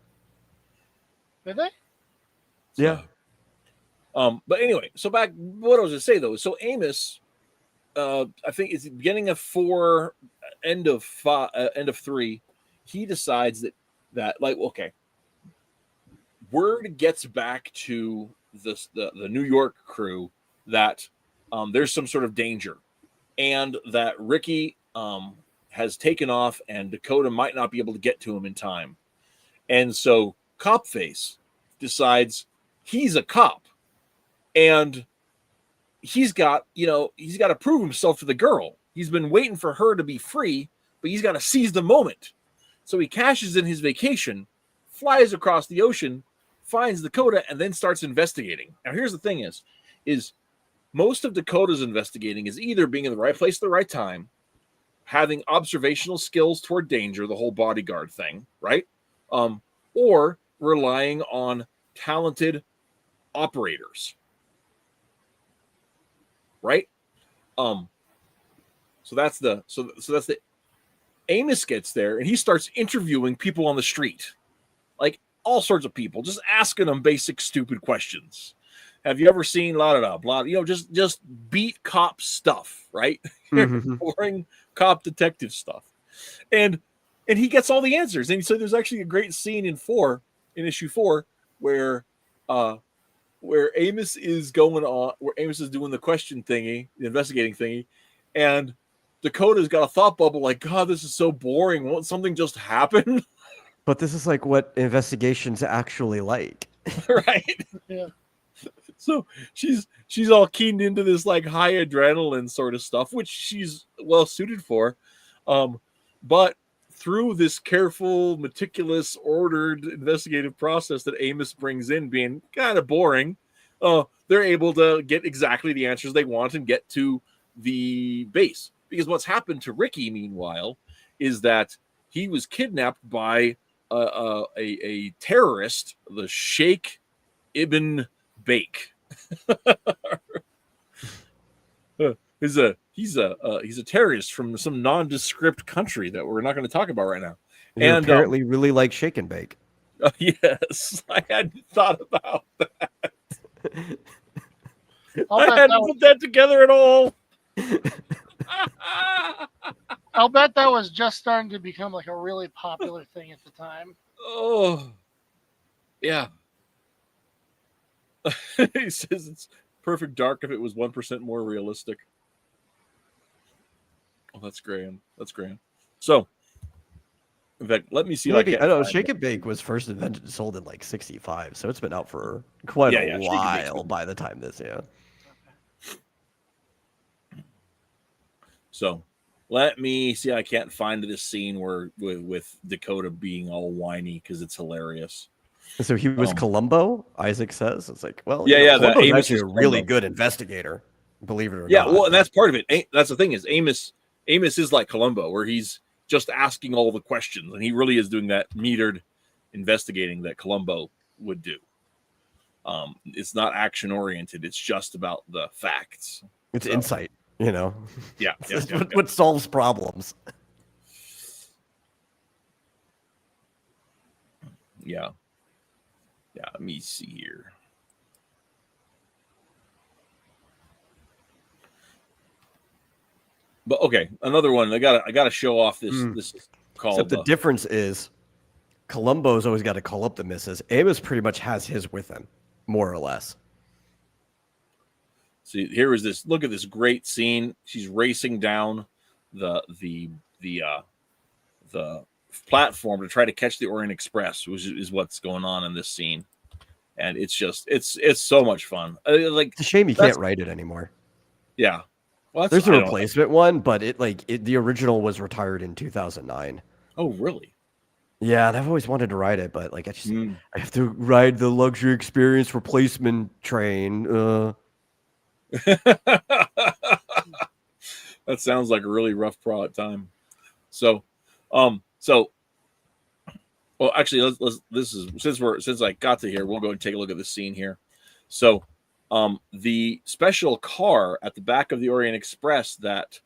Did they? Yeah. But anyway, so back, what I was going to say, though, so Amos, I think it's the beginning of 4, end of 3, he decides that like, okay, word gets back to the New York crew that there's some sort of danger, and that Ricky has taken off, and Dakota might not be able to get to him in time. And so Copface decides he's a cop, and he's got to prove himself to the girl. He's been waiting for her to be free, but he's got to seize the moment. So he cashes in his vacation, flies across the ocean, finds Dakota, and then starts investigating. Now, here's the thing is most of Dakota's investigating is either being in the right place at the right time, having observational skills toward danger, the whole bodyguard thing, right? Or relying on talented operators, right? So that's the Amos gets there, and he starts interviewing people on the street, like all sorts of people, just asking them basic stupid questions. Have you ever seen blah, just beat cop stuff, right? Mm-hmm. Boring cop detective stuff. And he gets all the answers. And so there's actually a great scene in issue 4, where Amos is where Amos is doing the question thingy, the investigating thingy, and Dakota's got a thought bubble like, God, this is so boring. Won't something just happen? But this is like what investigations actually like. Right? Yeah. So she's all keened into this like high adrenaline sort of stuff, which she's well suited for. But through this careful, meticulous, ordered investigative process that Amos brings in, being kind of boring, they're able to get exactly the answers they want and get to the base. Because what's happened to Ricky, meanwhile, is that he was kidnapped by a terrorist, the Sheikh Ibn Bake. He's a terrorist from some nondescript country that we're not going to talk about right now. And apparently really like shake and bake. Yes, I hadn't thought about that. I'll I hadn't put that together at all. I'll bet that was just starting to become like a really popular thing at the time. Oh, yeah. He says it's perfect dark if it was 1% more realistic. Oh, that's grand. That's grand. So, in fact, let me see. If Maybe I can't know find Shake it. and Bake was first invented and sold in like '65, so it's been out for quite Yeah, a yeah, Shake and Bake's while been- by the time this. Yeah. So, let me see. I can't find this scene where with Dakota being all whiny because it's hilarious. So he was Columbo. Isaac says it's like, well, Yeah, yeah, the Columbo's Amos actually is a really Columbo. good investigator, believe it or Yeah, not. well, and that's part of it. That's the thing is Amos is like Columbo, where he's just asking all the questions, and he really is doing that metered investigating that Columbo would do. It's not action oriented; it's just about the facts. It's So, insight, Yeah, It's what solves problems. yeah. Let me see here. But okay, another one. I gotta show off this. This is called Except the difference is, Columbo's always got to call up the missus. Amos pretty much has his with him, more or less. See, here is this. Look at this great scene. She's racing down the platform to try to catch the Orient Express, which is what's going on in this scene. And it's just it's so much fun. Like It's a shame you can't write it anymore. Yeah, well, There's a replacement one, but the original was retired in 2009. Oh, really? Yeah, and I've always wanted to ride it, but I have to ride the luxury experience replacement train. That sounds like a really rough time. So, well, actually, let's this is since I got to here, we'll go and take a look at the scene here. So, the special car at the back of the Orient Express that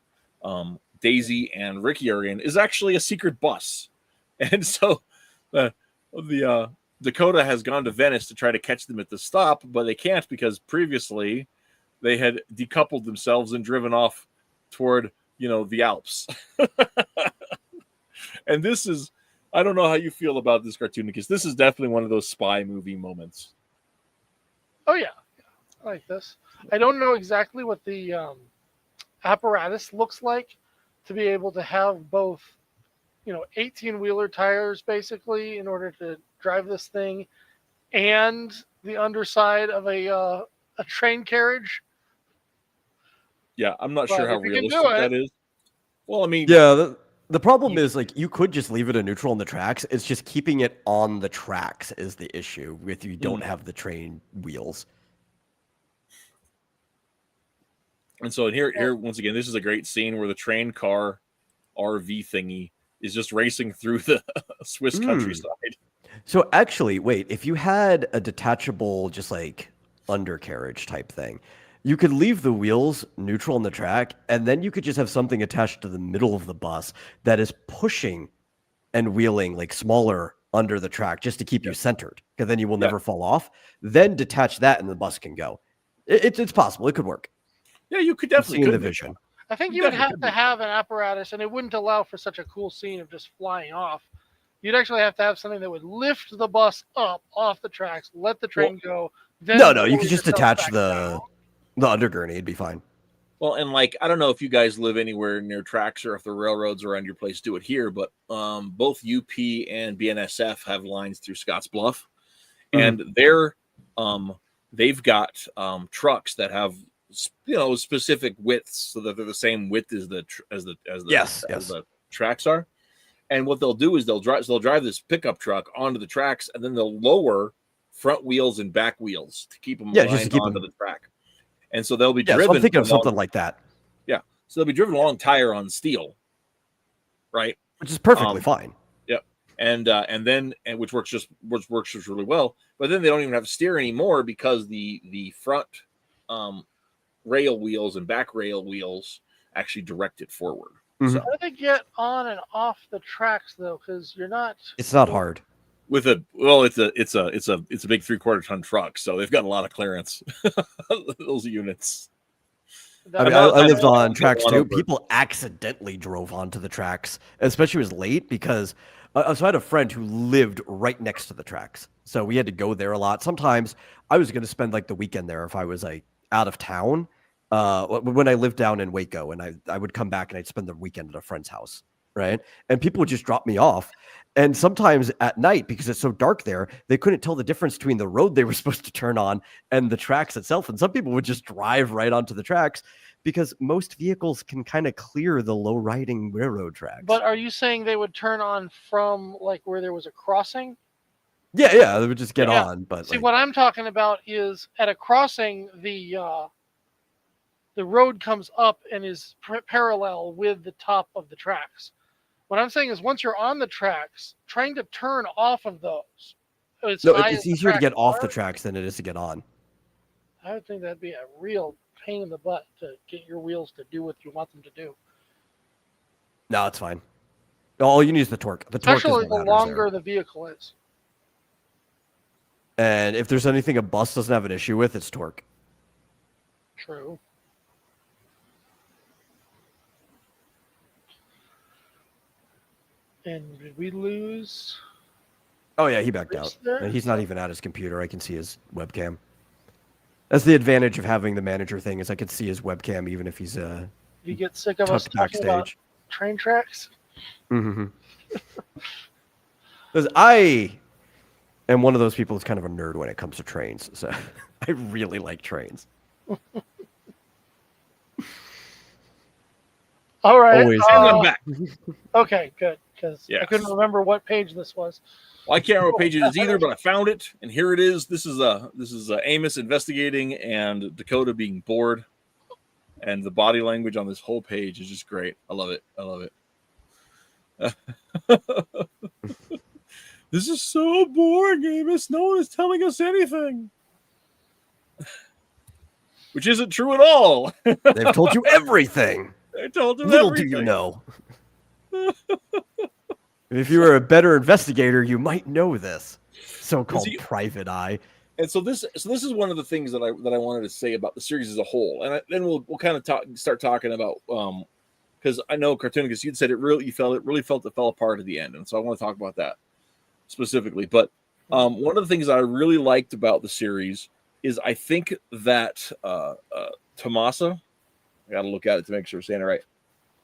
Daisy and Ricky are in is actually a secret bus, and so the Dakota has gone to Venice to try to catch them at the stop, but they can't because previously they had decoupled themselves and driven off toward the Alps. And this is, I don't know how you feel about this cartoon, because this is definitely one of those spy movie moments. Oh yeah, I like this. I don't know exactly what the apparatus looks like to be able to have both, 18-wheeler tires basically in order to drive this thing, and the underside of a train carriage. Yeah, I'm not But sure how if you can do realistic it- that is. Well, I mean, Yeah, the problem is you could just leave it in neutral on the tracks. It's just keeping it on the tracks is the issue if you don't have the train wheels. And so here once again, this is a great scene where the train car RV thingy is just racing through the Swiss countryside. So actually, wait, if you had a detachable, just like undercarriage type thing, you could leave the wheels neutral on the track, and then you could just have something attached to the middle of the bus that is pushing and wheeling like smaller under the track just to keep you centered, because then you will never fall off. Then detach that, and the bus can go. It's possible. It could work. Yeah, you could definitely See could. the vision. I think you would have to have an apparatus, and it wouldn't allow for such a cool scene of just flying off. You'd actually have to have something that would lift the bus up off the tracks, let the train go. Then No, you pull could just yourself attach back the undergurney. It'd be fine. Well, and I don't know if you guys live anywhere near tracks or if the railroads around your place do it here, but both UP and BNSF have lines through Scotts Bluff, and they've got trucks that have specific widths so that they're the same width as the tracks are. And what they'll do is they'll drive this pickup truck onto the tracks, and then they'll lower front wheels and back wheels to keep them aligned onto the track. And so they'll be driven. So I'm thinking of something like that. Yeah. So they'll be driven along tire on steel, right? Which is perfectly fine. Yep. And which works just really well. But then they don't even have to steer anymore because the front rail wheels and back rail wheels actually direct it forward. Mm-hmm. So How do they get on and off the tracks though? Because you're not. It's not hard. it's a big 3/4 ton truck, so they've got a lot of clearance. Those units. I mean, I lived on tracks too. People accidentally drove onto the tracks, especially when it was late, because so I had a friend who lived right next to the tracks. So we had to go there a lot. Sometimes I was going to spend like the weekend there if I was like out of town. When I lived down in Waco, and I would come back and I'd spend the weekend at a friend's house, right? And people would just drop me off. And sometimes at night, because it's so dark there, they couldn't tell the difference between the road they were supposed to turn on and the tracks itself. And some people would just drive right onto the tracks because most vehicles can kind of clear the low riding railroad tracks. But are you saying they would turn on from like where there was a crossing? Yeah, they would just get Yeah. on. But See, what I'm talking about is at a crossing, the road comes up and is parallel with the top of the tracks. What I'm saying is once you're on the tracks, trying to turn off of those. it's easier to get off the tracks than it is to get on. I would think that'd be a real pain in the butt to get your wheels to do what you want them to do. No, it's fine. All you need is the torque. The torque Especially is what the matters longer there. the vehicle is. And if there's anything a bus doesn't have an issue with, it's torque. True. And did we lose? Oh yeah, he backed out. Chris there? And he's not even at his computer. I can see his webcam. That's the advantage of having the manager thing, is I can see his webcam even if he's Did you get sick of us tucked talking about backstage. train tracks? Mm-hmm. Because I am one of those people that's kind of a nerd when it comes to trains. So I really like trains. All right. Always. And I'm back. Okay, good. Because I Yes. couldn't remember what page this was. Well, I can't remember what page it is either, but I found it, and here it is. This is Amos investigating and Dakota being bored, and the body language on this whole page is just great. I love it. I love it. This is so boring, Amos. No one is telling us anything, which isn't true at all. They've told you everything. I told him Little everything. do you know. If you were a better investigator, you might know this. So-called See- private eye. And so this is one of the things that I wanted to say about the series as a whole, and then we'll kind of start talking about because I know Cartoonicus, you'd said it really felt it fell apart at the end, and so I want to talk about that specifically. But one of the things I really liked about the series is I think that Tomasa, I got to look at it to make sure I'm saying it right.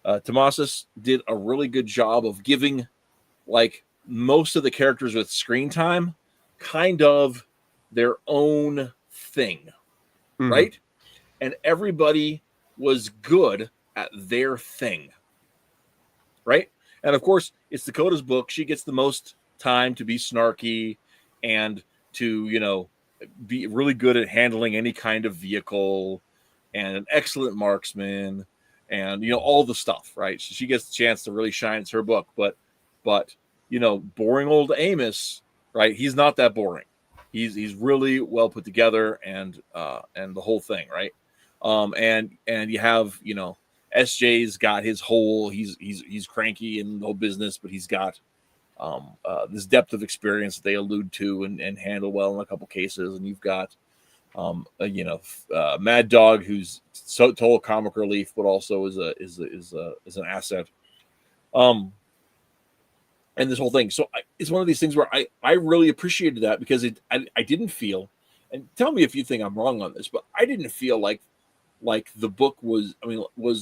Tomasas did a really good job of giving like most of the characters with screen time kind of their own thing, right? And everybody was good at their thing, right? And of course, it's Dakota's book. She gets the most time to be snarky and to, be really good at handling any kind of vehicle and an excellent marksman and, all the stuff, right? So she gets the chance to really shine. It's her book, but boring old Amos, right? He's not that boring. He's really well put together and the whole thing, right? And you have, SJ's got his whole, he's cranky in the whole business, but he's got this depth of experience that they allude to and handle well in a couple cases. And you've got, Mad Dog, who's total comic relief, but also is an asset. And this whole thing. So it's one of these things where I really appreciated that because I didn't feel, and tell me if you think I'm wrong on this, but I didn't feel like the book was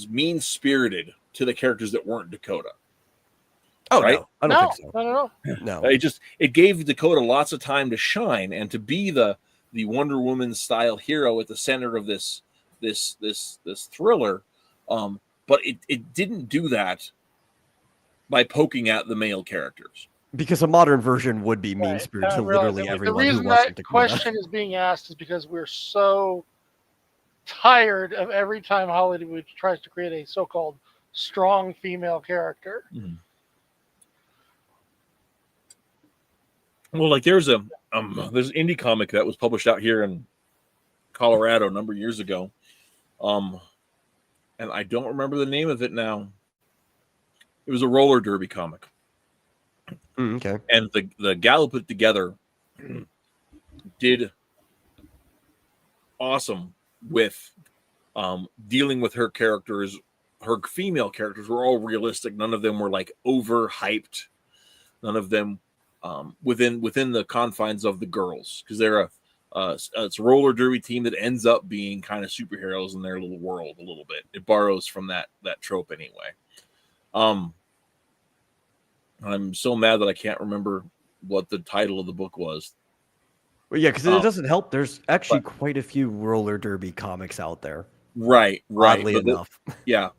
mean spirited to the characters that weren't Dakota. Oh, right? no. I don't think so. No. No. It gave Dakota lots of time to shine and to be the Wonder Woman style hero at the center of this thriller. But it didn't do that by poking at the male characters. Because a modern version would be mean-spirited to literally The everyone who reason wasn't that Dakota. question is being asked is because we're so tired of every time Hollywood tries to create a so-called strong female character. Mm-hmm. Well, like there's an indie comic that was published out here in Colorado a number of years ago, and I don't remember the name of it now. It was a roller derby comic, Okay. and the gal who put it together did awesome with dealing with her characters. Her female characters were all realistic. None of them were like overhyped. None of them within the confines of the girls, because they're it's a roller derby team that ends up being kind of superheroes in their little world a little bit. It borrows from that trope anyway. I'm so mad that I can't remember what the title of the book was. Well, yeah, because it doesn't help. There's actually quite a few roller derby comics out there. Right. Oddly enough. Yeah.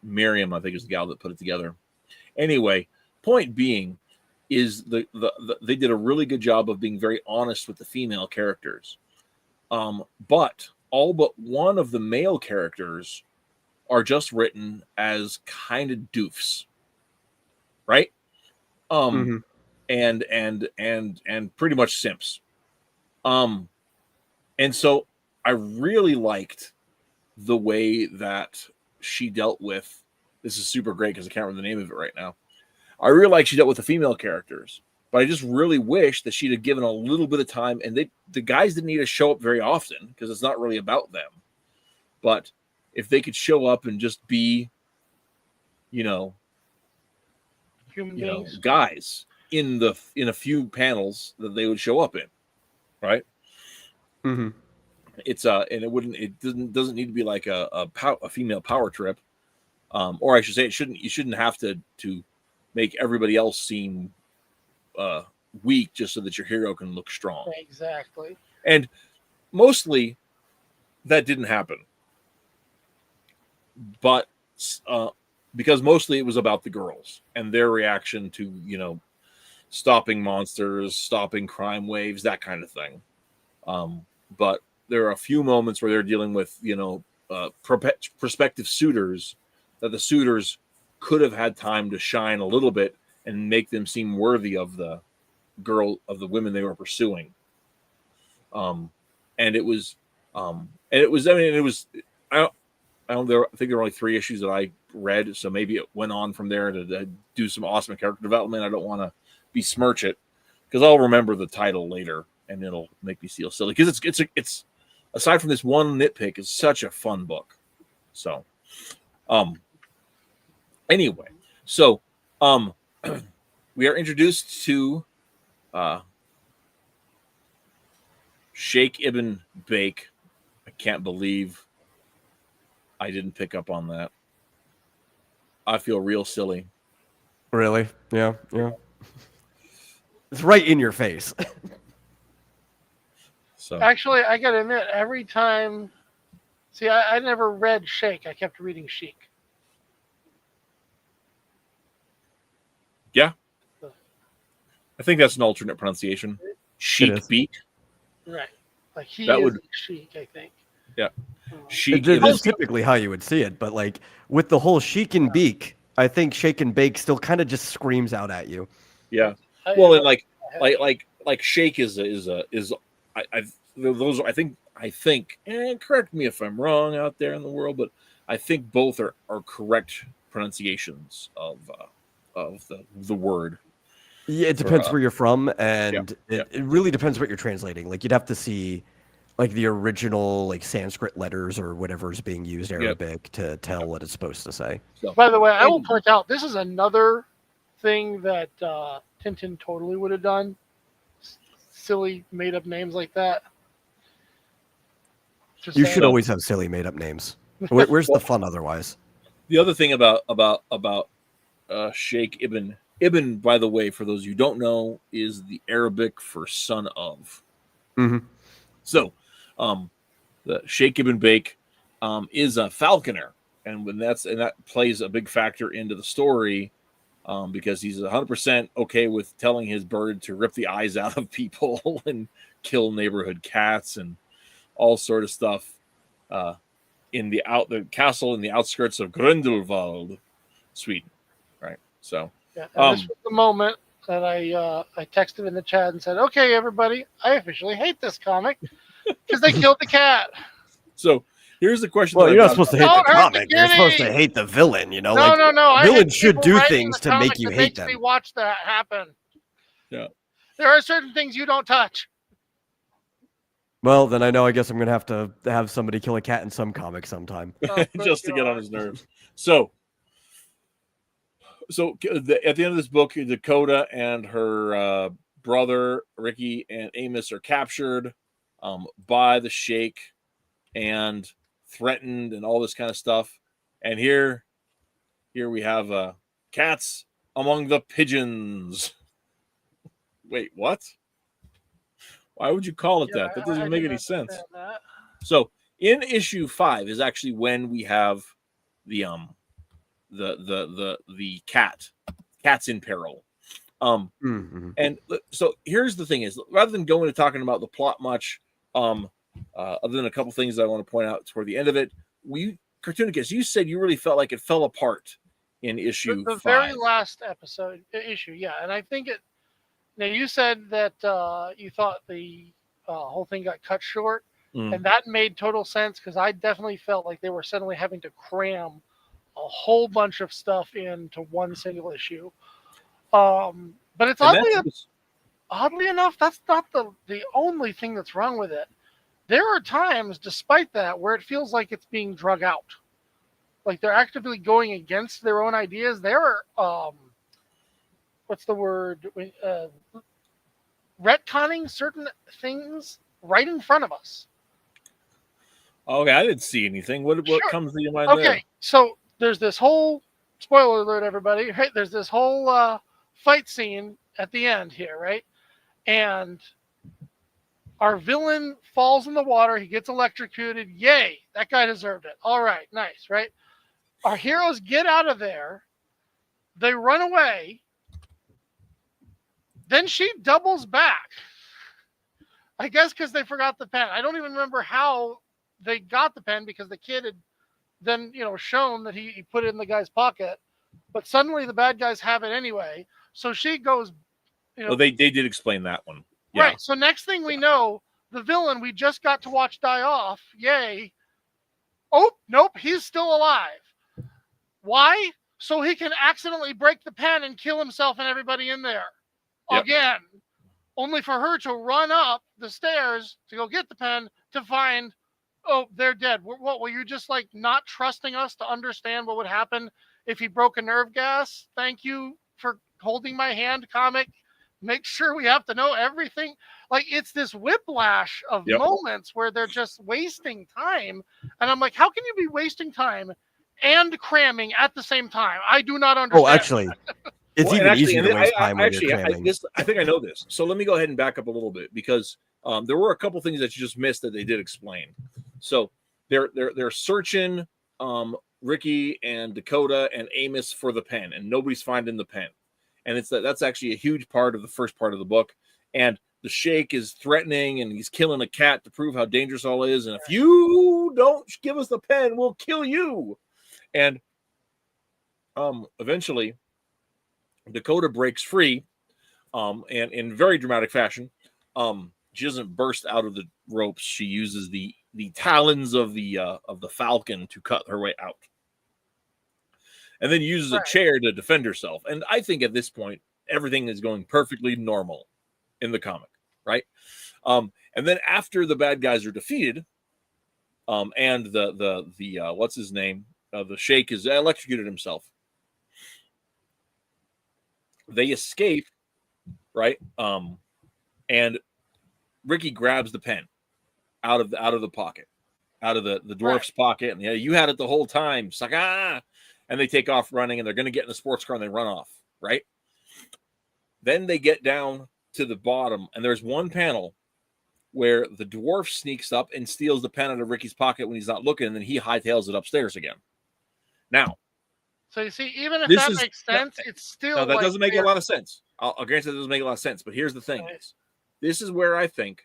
Miriam, I think, is the gal that put it together. Anyway, point being is they did a really good job of being very honest with the female characters. But all but one of the male characters are just written as kind of doofs. Right? And pretty much simps. And so I really liked the way that she dealt with, this is super great because I can't remember the name of it right now. I really like she dealt with the female characters, but I just really wish that she'd have given a little bit of time, and the guys didn't need to show up very often because it's not really about them. But if they could show up and just be, human beings, guys in a few panels that they would show up in, right? Mm-hmm. It's and it doesn't need to be like a female power trip, or I should say you shouldn't have to make everybody else seem weak just so that your hero can look strong. Exactly. And mostly that didn't happen, but because mostly it was about the girls and their reaction to stopping monsters, stopping crime waves, that kind of thing. But there are a few moments where they're dealing with, prospective suitors that the suitors could have had time to shine a little bit and make them seem worthy of the women they were pursuing. I think there were only 3 issues that I read, so maybe it went on from there to do some awesome character development. I don't want to besmirch it because I'll remember the title later and it'll make me feel silly because it's aside from this one nitpick, it's such a fun book. So, anyway, so we are introduced to Sheikh Ibn Bake. I can't believe I didn't pick up on that. I feel real silly. Really? Yeah. It's right in your face. So Actually, I gotta admit, every time, I never read Shake. I kept reading Chic. yeah, I think that's an alternate pronunciation. Sheik Beak. Right. Like That would- Chic, I think. Yeah. Um, Sheik It is is typically how you would see it, but like with the whole Sheik and Beak, I think Shake and Bake still kind of just screams out at you. yeah. I- Well, and like Shake is those I think and correct me if I'm wrong out there in the world, but I think both are correct pronunciations of the word. Yeah, it depends For, where you're from, and yeah. it really depends what you're translating. Like you'd have to see like the original like Sanskrit letters or whatever's being used Arabic to tell what it's supposed to say. So, By the way, I will point out this is another thing that Tintin totally would have done. Silly made up names like that. Just You saying. should always have silly made up names. Where's the fun otherwise? the other thing about Sheikh Ibn, by the way, for those you don't know, is the Arabic for son of. Mm-hmm. So, the Sheikh Ibn Bake is a falconer, and that plays a big factor into the story because he's 100% okay with telling his bird to rip the eyes out of people and kill neighborhood cats and all sort of stuff in the castle in the outskirts of Grindelwald, Sweden, right? So, Yeah, and this was the moment that I texted in the chat and said, "Okay, everybody, I officially hate this comic because they killed the cat." so here's the question. Well, that you're I not got supposed to hate Don't the hurt the comic. You're supposed to kitty! hate the villain. You know, No, I hate villains should people do writing things the to make comic you that hate makes them. me watch that happen. Yeah. There are certain things you don't touch. Well, then I guess I'm gonna have to have somebody kill a cat in some comic sometime. Oh, just to get on his nerves. So at the end of this book, Dakota and her brother Ricky and Amos are captured by the Sheik and threatened and all this kind of stuff. And here we have cats among the pigeons. Wait, what? Why would you call it that? That doesn't even make any sense. So in issue 5 is actually when we have the cats in peril. And so here's the thing: is rather than going to talking about the plot much, other than a couple things I want to point out toward the end of it, Cartoonicus, you said you really felt like it fell apart in issue the 5. very last issue, yeah. And I think it. Now you said that you thought the whole thing got cut short, and that made total sense because I definitely felt like they were suddenly having to cram a whole bunch of stuff into one single issue. But it's oddly enough, that's not the only thing that's wrong with it. There are times, despite that, where it feels like it's being drug out. Like they're actively going against their own ideas. They're, what's the word? Retconning certain things right in front of us. Okay, I didn't see anything. What comes to your mind there? Okay, so there's this whole, spoiler alert, everybody, right? There's this whole fight scene at the end here, right? And our villain falls in the water. He gets electrocuted. Yay, that guy deserved it. All right, nice, right? Our heroes get out of there. They run away. Then she doubles back. I guess because they forgot the pen. I don't even remember how they got the pen because the kid had then, shown that he put it in the guy's pocket. But suddenly the bad guys have it anyway. So she goes, Well, they did explain that one. Yeah. Right. So next thing we know, the villain we just got to watch die off. Yay. Oh, nope. He's still alive. Why? So he can accidentally break the pen and kill himself and everybody in there. Yep. Again. Only for her to run up the stairs to go get the pen to find, oh, they're dead. What, were you just like not trusting us to understand what would happen if he broke a nerve gas? Thank you for holding my hand, comic. Make sure we have to know everything. Like, it's this whiplash of moments where they're just wasting time. And I'm like, how can you be wasting time and cramming at the same time? I do not understand. Oh, actually, it's even easier to waste time when you're cramming. I think I know this. So let me go ahead and back up a little bit because there were a couple things that you just missed that they did explain. So they're searching Ricky and Dakota and Amos for the pen, and nobody's finding the pen. And that's actually a huge part of the first part of the book. And the Sheik is threatening, and he's killing a cat to prove how dangerous all is. And if you don't give us the pen, we'll kill you. And eventually, Dakota breaks free, and in very dramatic fashion. She doesn't burst out of the ropes. She uses the talons of the falcon to cut her way out. And then uses a chair to defend herself. And I think at this point, everything is going perfectly normal in the comic, right? And then after the bad guys are defeated, and the what's his name? The Sheik is electrocuted himself. They escape, right? And Ricky grabs the pen out of the pocket, out of the dwarf's pocket, and you had it the whole time. Saka! And they take off running, and they're going to get in a sports car, and they run off, right? Then they get down to the bottom, and there's one panel where the dwarf sneaks up and steals the pen out of Ricky's pocket when he's not looking, and then he hightails it upstairs again. Now, so you see, even if that makes sense, it's still no, that doesn't make a lot of sense. I'll grant that doesn't make a lot of sense, but here's the thing: this is where I think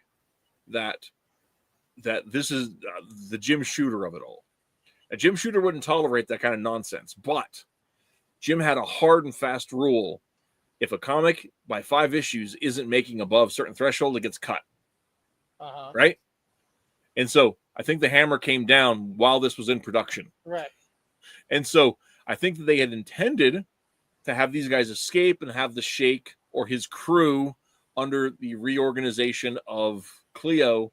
that this is the Jim Shooter of it all. A Jim Shooter wouldn't tolerate that kind of nonsense, but Jim had a hard and fast rule: if a comic by 5 issues isn't making above a certain threshold, it gets cut. Right? And so I think the hammer came down while this was in production. Right. And so I think that they had intended to have these guys escape and have the Sheik or his crew under the reorganization of Cleo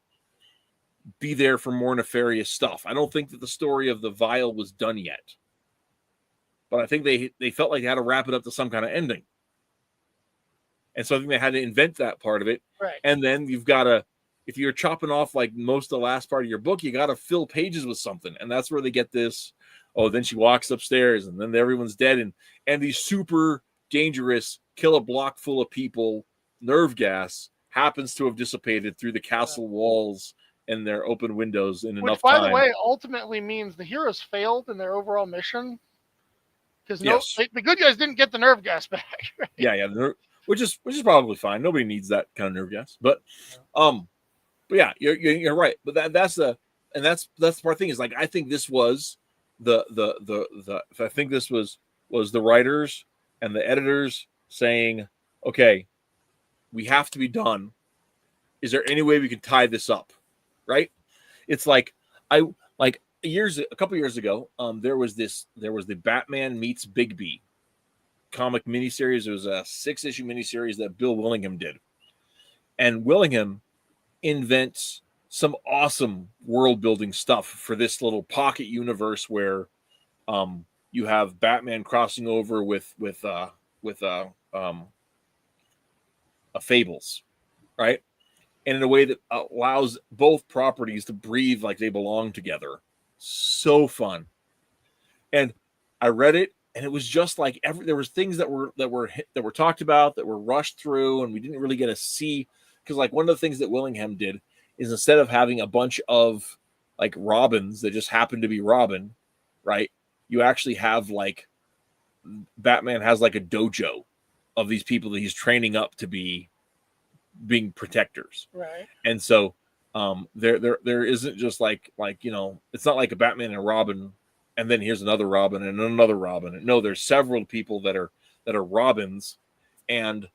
be there for more nefarious stuff. I don't think that the story of the vial was done yet. But I think they felt like they had to wrap it up to some kind of ending. And so I think they had to invent that part of it. Right. And then you've got to, if you're chopping off like most of the last part of your book, you got to fill pages with something. And that's where they get this. Oh, then she walks upstairs and then everyone's dead. And these super dangerous, kill a block full of people, nerve gas happens to have dissipated through the castle walls and their open windows in enough time. Which, by the way, ultimately means the heroes failed in their overall mission. Because the good guys didn't get the nerve gas back. Right? Yeah. Which is probably fine. Nobody needs that kind of nerve gas. But yeah, you're right. But that's the part thing is like I think this was I think this was the writers and the editors saying, okay, we have to be done. Is there any way we can tie this up? Right? It's like a couple years ago, there was the Batman meets Bigby comic miniseries. It was a 6-issue miniseries that Bill Willingham did. And Willingham invents some awesome world building stuff for this little pocket universe where you have Batman crossing over with Fables, right? And in a way that allows both properties to breathe like they belong together. So fun. And I read it, and it was just like there was things that were talked about that were rushed through, and we didn't really get to see, because like one of the things that Willingham did is instead of having a bunch of like Robins that just happen to be Robin, right? You actually have like Batman has like a dojo of these people that he's training up to be being protectors, right? And so there isn't just like it's not like a Batman and a Robin and then here's another Robin and another Robin. No, there's several people that are Robins, and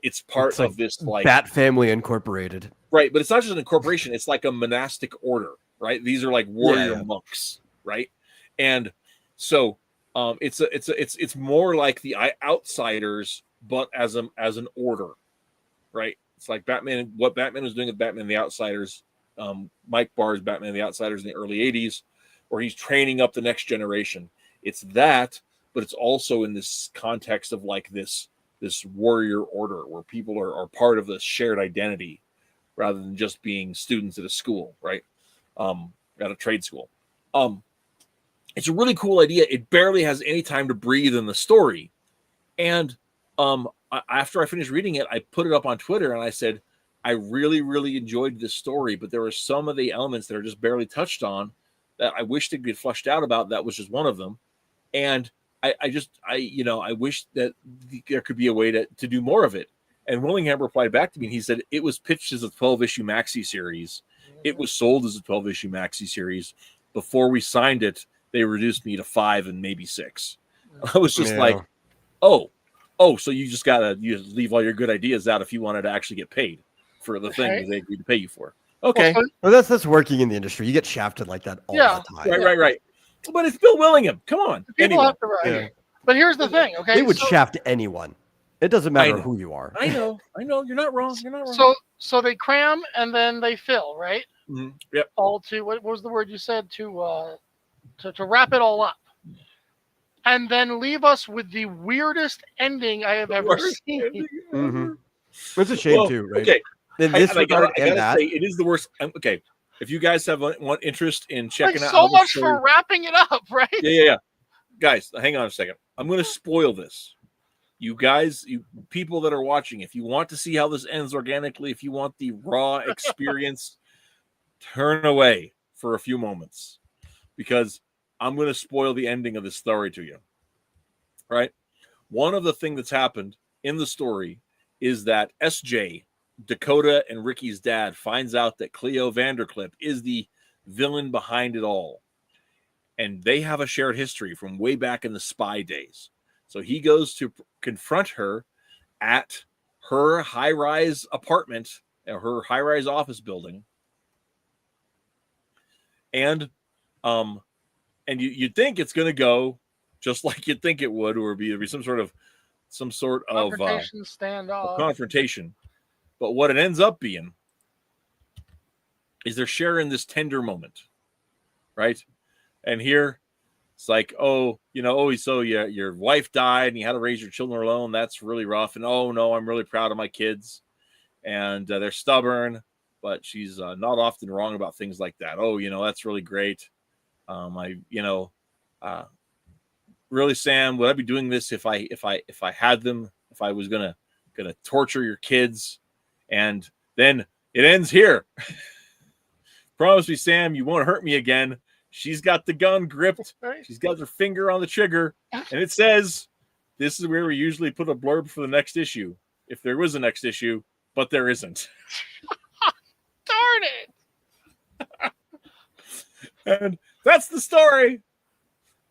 it's part of this like Bat Family Incorporated, right? But it's not just an incorporation; it's like a monastic order, right? These are like warrior monks, right? And so it's more like the Outsiders, but as an order, right? It's like Batman. What Batman was doing with Batman and the Outsiders, Mike Barr's Batman and the Outsiders in the early '80s, where he's training up the next generation. It's that, but it's also in this context of like this warrior order where people are part of this shared identity rather than just being students at a school, right? At a trade school. It's a really cool idea. It barely has any time to breathe in the story. And after I finished reading it, I put it up on Twitter and I said, I really, really enjoyed this story, but there were some of the elements that are just barely touched on that I wish they'd get flushed out about. That was just one of them. And I wish that there could be a way to do more of it. And Willingham replied back to me and he said, it was pitched as a 12-issue maxi series. It was sold as a 12-issue maxi series. Before we signed it, they reduced me to 5 and maybe 6. I was just like, oh, so you just you leave all your good ideas out if you wanted to actually get paid for the thing that they agreed to pay you for. Okay. Well, that's working in the industry. You get shafted like that all the time. Right. But it's Bill Willingham. Come on. People have to write. Yeah. But here's the thing, okay? They would shaft anyone. It doesn't matter who you are. I know. You're not wrong. So they cram and then they fill, right? Mm-hmm. Yep. All to what was the word you said to wrap it all up, and then leave us with the weirdest ending I have ever seen. Mm-hmm. It's a shame too, right? Okay. In this regard, I gotta say, it is the worst. Okay, if you guys have one interest in checking out, so much for wrapping it up, right? Yeah. Guys, hang on a second. I'm going to spoil this. You guys, you people that are watching, if you want to see how this ends organically, if you want the raw experience, turn away for a few moments, because I'm going to spoil the ending of this story to you. Right? One of the things that's happened in the story is that SJ, Dakota and Ricky's dad, finds out that Cleo Vanderclip is the villain behind it all. And they have a shared history from way back in the spy days. So he goes to confront her at her high-rise apartment, her high-rise office building. And you'd think it's going to go just like you'd think it would, or be some sort of standoff, confrontation. But what it ends up being is they're sharing this tender moment, right? And here It's like, oh, so your wife died and you had to raise your children alone. That's really rough. And oh no, I'm really proud of my kids, and they're stubborn, but she's not often wrong about things like that. Oh, that's really great. Really, Sam, would I be doing this if I had them? If I was gonna torture your kids, and then it ends here. Promise me, Sam, you won't hurt me again. She's got the gun gripped. She's got her finger on the trigger, and it says, "This is where we usually put a blurb for the next issue, if there was a next issue, but there isn't." Darn it! And that's the story.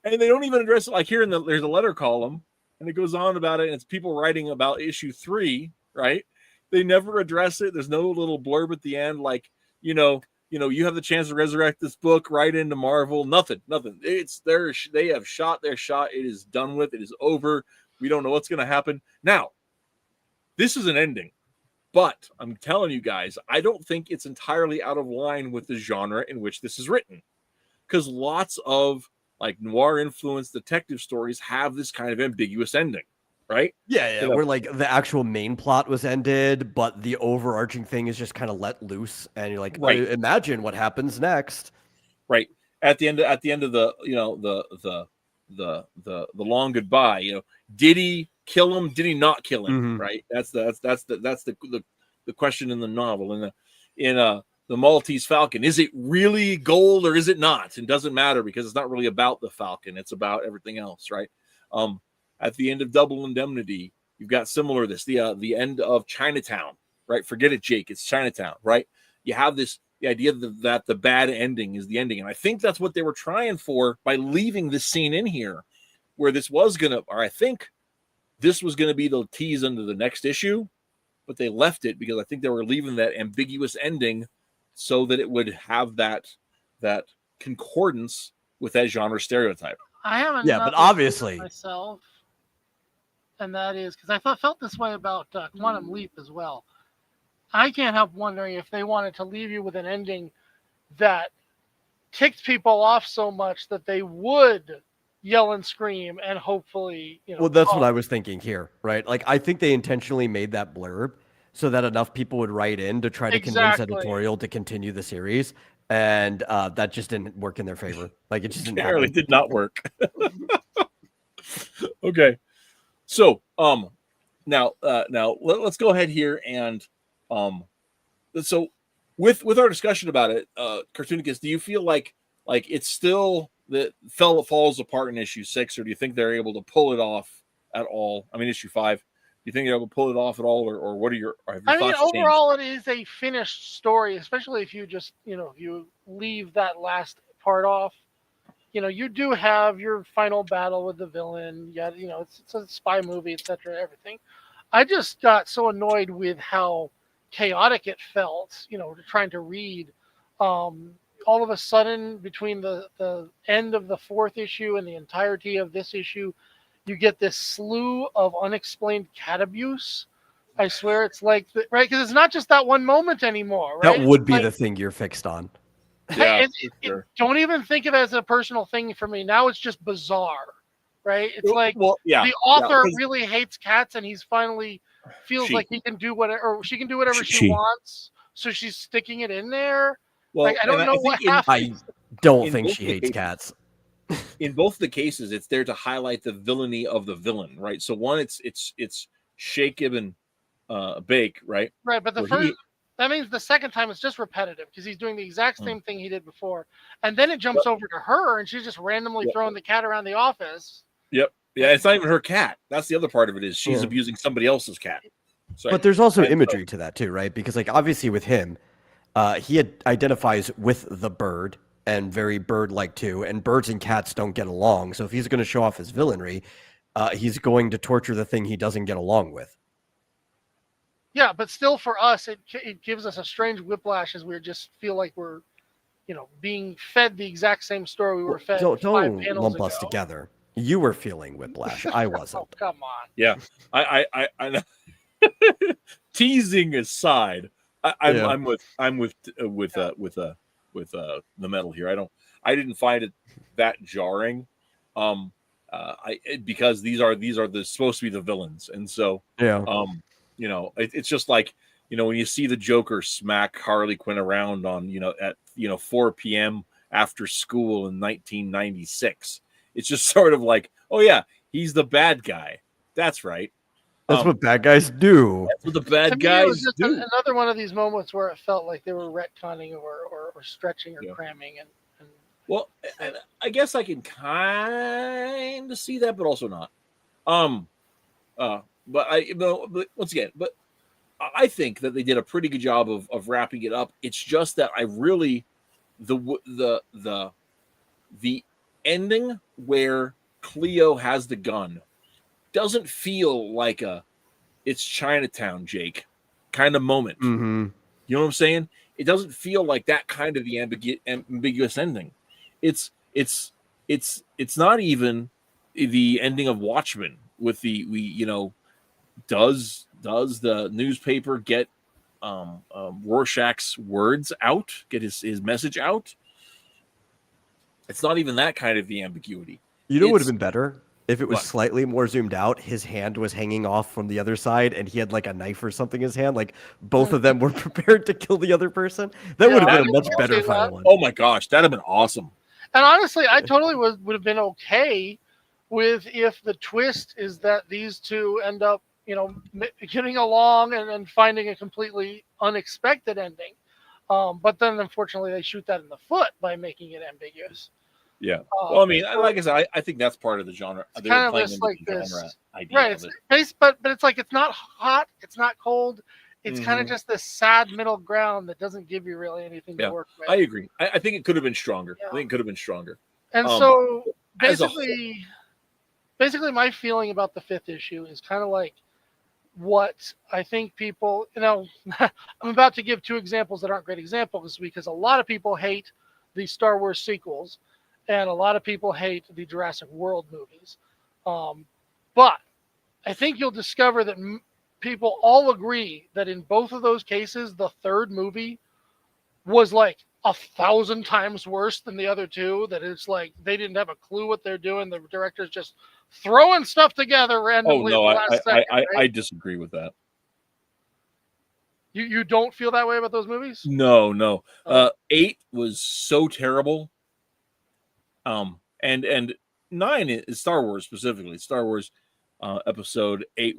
And they don't even address it. Like here there's a letter column, and it goes on about it. And it's people writing about issue 3, right? They never address it. There's no little blurb at the end, like, you have the chance to resurrect this book right into Marvel. Nothing. It's there. They have shot their shot. It is done with. It is over. We don't know what's going to happen. Now, this is an ending, but I'm telling you guys, I don't think it's entirely out of line with the genre in which this is written, because lots of like noir influenced detective stories have this kind of ambiguous ending, right? Yeah, where like the actual main plot was ended, but the overarching thing is just kind of let loose, and you're like, right. Imagine what happens next. Right. At the end of the the long goodbye, did he kill him? Did he not kill him? Mm-hmm. Right. That's the question in the novel. In the Maltese Falcon, is it really gold or is it not? It doesn't matter, because it's not really about the Falcon. It's about everything else, right? At the end of Double Indemnity, you've got similar to this, the end of Chinatown, right? Forget it, Jake. It's Chinatown, right? You have the idea that the bad ending is the ending. And I think that's what they were trying for by leaving this scene in here, where this was going to, or I think this was going to be the tease into the next issue, but they left it because I think they were leaving that ambiguous ending so that it would have that concordance with that genre stereotype. I have Yeah, but obviously myself, and that is because I felt this way about Quantum Leap as well. I can't help wondering if they wanted to leave you with an ending that ticked people off so much that they would yell and scream and hopefully, Well, that's what I was thinking here, right? Like, I think they intentionally made that blurb so that enough people would write in to try to convince editorial to continue the series, and that just didn't work in their favor. Like, it just didn't happen. It did not work. Okay, so now let's go ahead here and so with our discussion about it, Cartoonicus, do you feel like it's still that falls apart in issue 6, or do you think they're able to pull it off at all? I mean, issue 5. Do you think they're able to pull it off at all, or what are your thoughts overall, it is a finished story, especially if you just, you leave that last part off. You do have your final battle with the villain. It's a spy movie, etc. Everything. I just got so annoyed with how chaotic it felt. Trying to read. All of a sudden, between the end of the 4th issue and the entirety of this issue, you get this slew of unexplained cat abuse. I swear, it's like right, because it's not just that one moment anymore. Right? That would be the thing you're fixed on. Yeah, don't even think of it as a personal thing for me. Now it's just bizarre, right? It's like the author really hates cats, and he's finally feels like he can do whatever, or she can do whatever she wants. So she's sticking it in there. Well, I don't know what happens. I don't think she hates cats. In both the cases, it's there to highlight the villainy of the villain, right? So one, it's Shake Ibn Bake, right? Right, but that means the second time it's just repetitive because he's doing the exact same thing he did before. And then it jumps over to her and she's just randomly throwing the cat around the office. Yep. Yeah, it's not even her cat. That's the other part of it, is she's abusing somebody else's cat. So, but there's also imagery to that too, right? Because like obviously with him, he identifies with the bird and very bird-like too, and birds and cats don't get along. So if he's going to show off his villainy, he's going to torture the thing he doesn't get along with. Yeah, but still for us, it gives us a strange whiplash as we just feel like we're, being fed the exact same story we were fed. Don't 5 panels lump ago. us together. You were feeling whiplash. I wasn't. Oh, come on. Yeah, I know. Teasing aside, I'm with the metal here. I didn't find it that jarring. because these are supposed to be the villains, and so Yeah. it's just like when you see the Joker smack Harley Quinn around on at 4 p.m. after school in 1996, it's just sort of like, oh yeah, he's the bad guy. That's right. That's what bad guys do. That's what the To bad me, it was guys just do. another one of these moments where it felt like they were retconning or stretching or cramming. And Well, and I guess I can kind of see that, but also not. But once again, I think that they did a pretty good job of wrapping it up. It's just that I really the ending where Cleo has the gun doesn't feel like it's Chinatown, Jake, kind of moment. Mm-hmm. You know what I'm saying? It doesn't feel like that kind of the ambiguous ending. It's not even the ending of Watchmen with does the newspaper get Rorschach's words out, get his message out? It's not even that kind of the ambiguity. You know what would have been better? If it was What? slightly more zoomed out, his hand was hanging off from the other side, and he had like a knife or something in his hand. Like both of them were prepared to kill the other person. That would have been a much better final one. Oh my gosh, that'd have been awesome. And honestly, I totally would have been okay with if the twist is that these two end up, getting along and finding a completely unexpected ending. But then, unfortunately, they shoot that in the foot by making it ambiguous. Yeah. Well, I mean, like I said, I think that's part of the genre. They're kind of playing just into like the this, genre idea right? of It's it. but it's like it's not hot, it's not cold. It's kind of Mhm. just this sad middle ground that doesn't give you really anything to work with. I agree. I think it could have been stronger. Yeah. I think it could have been stronger. And so as a basically, my feeling about the 5th issue is kind of like what I think people, I'm about to give 2 examples that aren't great examples because a lot of people hate the Star Wars sequels and a lot of people hate the Jurassic World movies. But I think you'll discover that people all agree that in both of those cases, the 3rd movie was like 1,000 times worse than the other 2. That it's like they didn't have a clue what they're doing. The director's just throwing stuff together randomly at the last second. I disagree with that. You don't feel that way about those movies? No. 8 was so terrible. And 9 is Star Wars specifically. Star Wars episode 8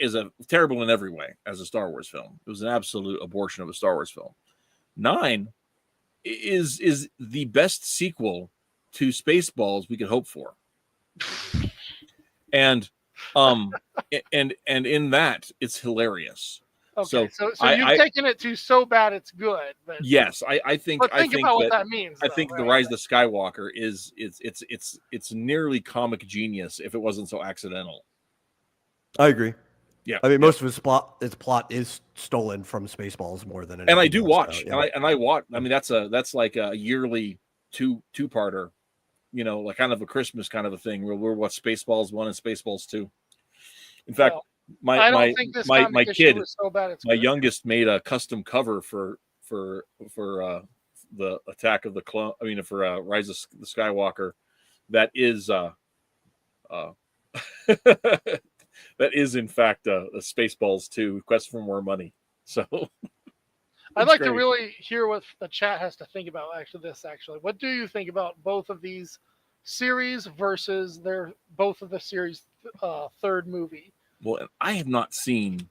is a terrible in every way as a Star Wars film. It was an absolute abortion of a Star Wars film. 9 is the best sequel to Spaceballs we could hope for. And in that it's hilarious. Okay, so you've taken it to so bad it's good. But yes, I think. But think about what that means. I think the Rise of the Skywalker it's nearly comic genius if it wasn't so accidental. I agree. Yeah, I mean, most of its plot is stolen from Spaceballs more than anything. And I do else, watch, so, yeah. and I watch. I mean, that's like a yearly two-parter, like kind of a Christmas kind of a thing where we'll watch Spaceballs 1 and Spaceballs 2. In fact, my kid, so bad it's my good. youngest made a custom cover for the Attack of the Clone. I mean, for Rise of the Skywalker, that is that is in fact a Spaceballs 2 Quest for More Money. So I'd like to really hear what the chat has to think about actually. What do you think about both of these series versus both of the series' 3rd movie? Well, I have not seen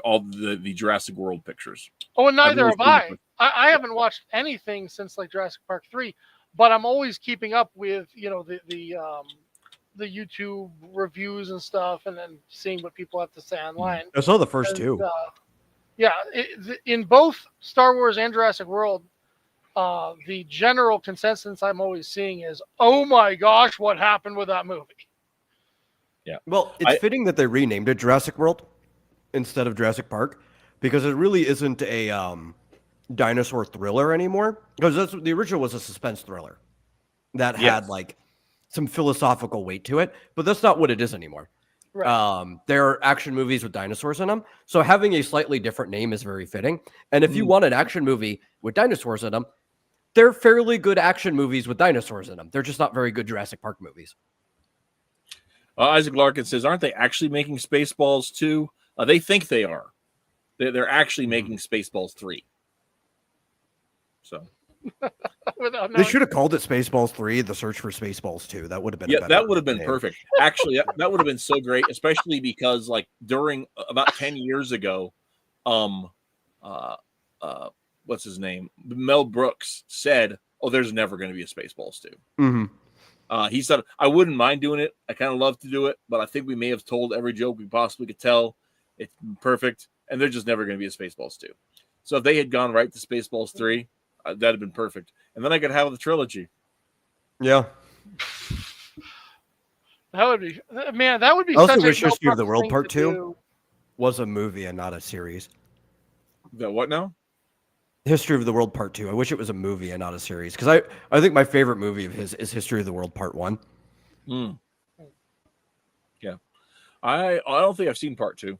all the Jurassic World pictures. Oh, and neither have I. I haven't watched anything since like Jurassic Park 3, but I'm always keeping up with the YouTube reviews and stuff, and then seeing what people have to say online. I saw the first 2. In both Star Wars and Jurassic World, the general consensus I'm always seeing is, "Oh my gosh, what happened with that movie?" Yeah. Well, it's fitting that they renamed it Jurassic World instead of Jurassic Park because it really isn't a dinosaur thriller anymore. Because the original was a suspense thriller that had like some philosophical weight to it, but that's not what it is anymore. Right. There are action movies with dinosaurs in them, so having a slightly different name is very fitting. And if you want an action movie with dinosaurs in them, they're fairly good action movies with dinosaurs in them. They're just not very good Jurassic Park movies. Isaac Larkin says, aren't they actually making Spaceballs 2? They think they are. They're actually making Spaceballs 3. So They should have called it Spaceballs 3, The Search for Spaceballs 2. That would have been a better that would have been name. perfect. Actually, that would have been so great, especially because like during about 10 years ago, what's his name? Mel Brooks said, "Oh, there's never going to be a Spaceballs 2." Mm-hmm. He said, "I wouldn't mind doing it. I kind of love to do it, but I think we may have told every joke we possibly could tell. It's perfect, and there's just never going to be a Spaceballs 2." So if they had gone right to Spaceballs 3, that'd have been perfect, and then I could have the trilogy. Yeah. That would be, man. That would be. I also such wish a History of the no-fucks World thing Part to 2 do. was a movie and not a series. The what now? History of the World Part 2. I wish it was a movie and not a series. Because I think my favorite movie of his is History of the World Part 1. Yeah. I don't think I've seen Part 2.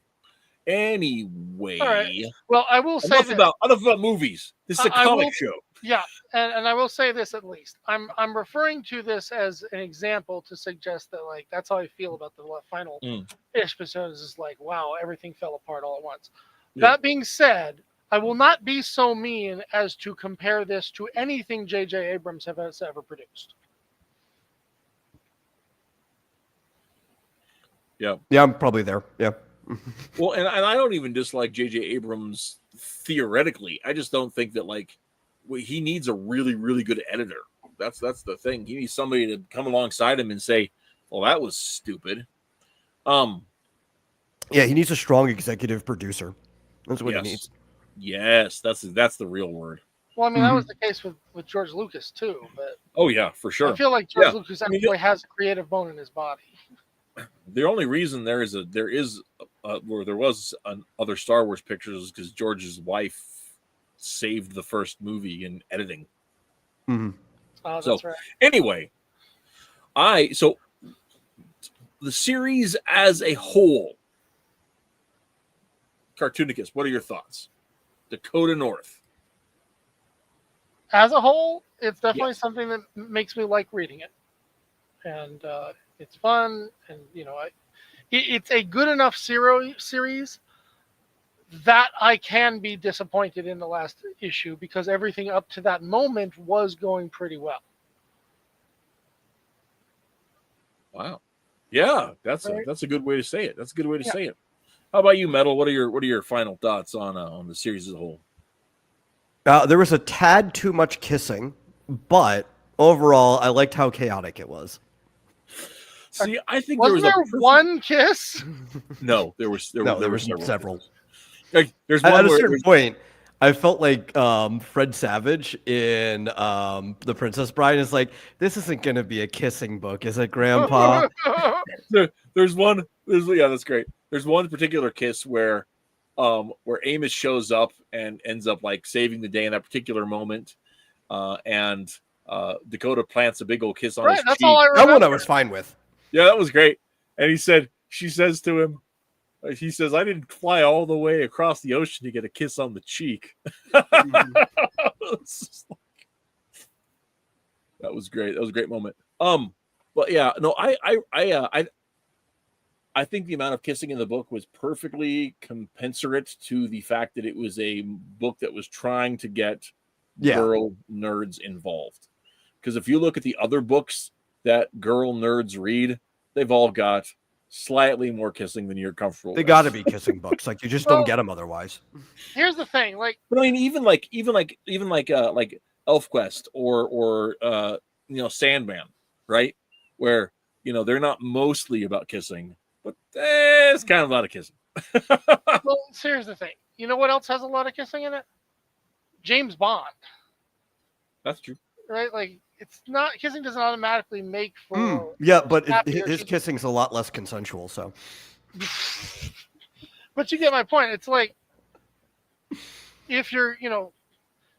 Anyway. All right. Well, I will say enough about movies. This is a comic show. Yeah, and I will say this at least. I'm referring to this as an example to suggest that like that's how I feel about the final episode. Is like, wow, everything fell apart all at once. Yeah. That being said, I will not be so mean as to compare this to anything J.J. Abrams has ever produced. Yeah. Yeah, I'm probably there. Yeah. Well, and I don't even dislike J.J. Abrams theoretically. I just don't think that like he needs a really, really good editor. That's the thing. He needs somebody to come alongside him and say, "Well, that was stupid." Yeah, he needs a strong executive producer. That's what he needs. Yes, that's the real word. Well, I mean, that was the case with George Lucas too. But oh yeah, for sure. I feel like George Lucas actually has a creative bone in his body. The only reason there was other Star Wars pictures is because George's wife saved the first movie in editing. Mm-hmm. Oh, that's right. Anyway, so the series as a whole, Cartoonicus, what are your thoughts? Dakota North. As a whole, it's definitely something that makes me like reading it, and it's fun, and it's a good enough series that I can be disappointed in the last issue because everything up to that moment was going pretty well. Wow, yeah, that's a good way to say it. That's a good way to say it. How about you, Metal? What are your final thoughts on the series as a whole? There was a tad too much kissing, but overall, I liked how chaotic it was. See, I think Wasn't there one kiss? No, there were several. Like, there's At one a where certain point, I felt like Fred Savage in The Princess Bride is like, this isn't going to be a kissing book, is it, Grandpa? There's one. That's great. There's one particular kiss where Amos shows up and ends up like saving the day in that particular moment, and Dakota plants a big old kiss on his that's cheek. all I remember. That one I was fine with. Yeah, that was great. And she says to him, he says, "I didn't fly all the way across the ocean to get a kiss on the cheek." That was great. That was a great moment. But yeah, no, I think the amount of kissing in the book was perfectly commensurate to the fact that it was a book that was trying to get girl nerds involved. Because if you look at the other books that girl nerds read, they've all got slightly more kissing than you're comfortable with. They got to be kissing books. Like, you just don't get them otherwise. Here's the thing, like, but I mean, even like ElfQuest or Sandman, right? Where they're not mostly about kissing, but it's kind of a lot of kissing. well, here's the thing. You know what else has a lot of kissing in it? James Bond. That's true. Right? Like, it's not kissing doesn't automatically make for yeah, but happier his kissing's a lot less consensual. So, but you get my point. It's like if you're,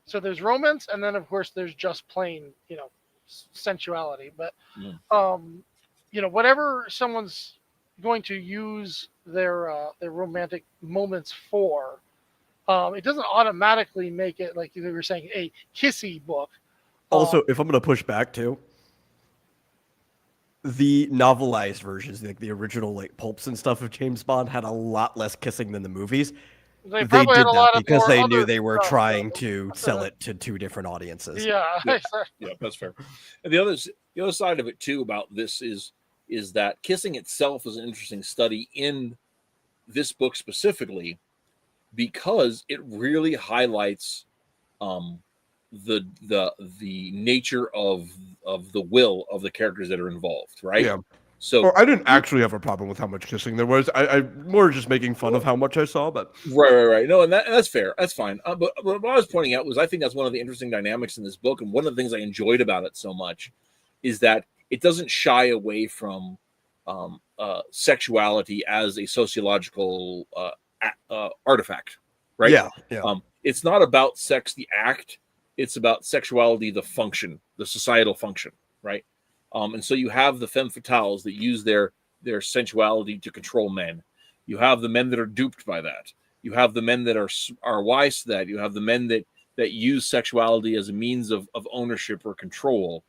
so there's romance, and then of course there's just plain, sensuality. But whatever someone's going to use their romantic moments for, it doesn't automatically make it, like you were saying, a kissy book. Also, if I'm gonna push back too, the novelized versions, like the original like pulps and stuff of James Bond, had a lot less kissing than the movies. They They probably had did a that lot of because more they knew other they were stuff, trying though. to sell it to two different audiences. Yeah. Yeah. Yeah, that's fair. And the other side of it too about this is that kissing itself is an interesting study in this book specifically because it really highlights the nature of the will of the characters that are involved, right? Yeah. So Or I didn't actually have a problem with how much kissing there was. I more just making fun of how much I saw, but right. No, and that's fair. That's fine. But what I was pointing out was I think that's one of the interesting dynamics in this book, and one of the things I enjoyed about it so much is that it doesn't shy away from sexuality as a sociological artifact, right? yeah. It's not about sex, the act. It's about sexuality, the function, the societal function, right? And so you have the femme fatales that use their sensuality to control men. You have the men that are duped by that. You have the men that are wise to that. You have the men that use sexuality as a means of ownership or control.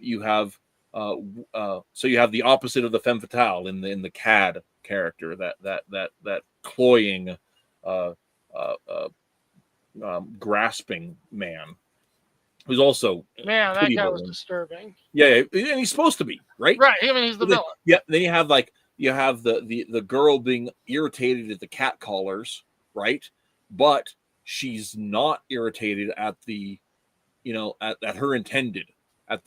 You have so you have the opposite of the femme fatale in the cad character, that cloying, grasping man who's also Man, that guy pitiable. was disturbing. Yeah, and he's supposed to be, right? Right. I mean, he's the villain. Yeah. Then you have the girl being irritated at the cat callers, right? But she's not irritated at the, at her intended, at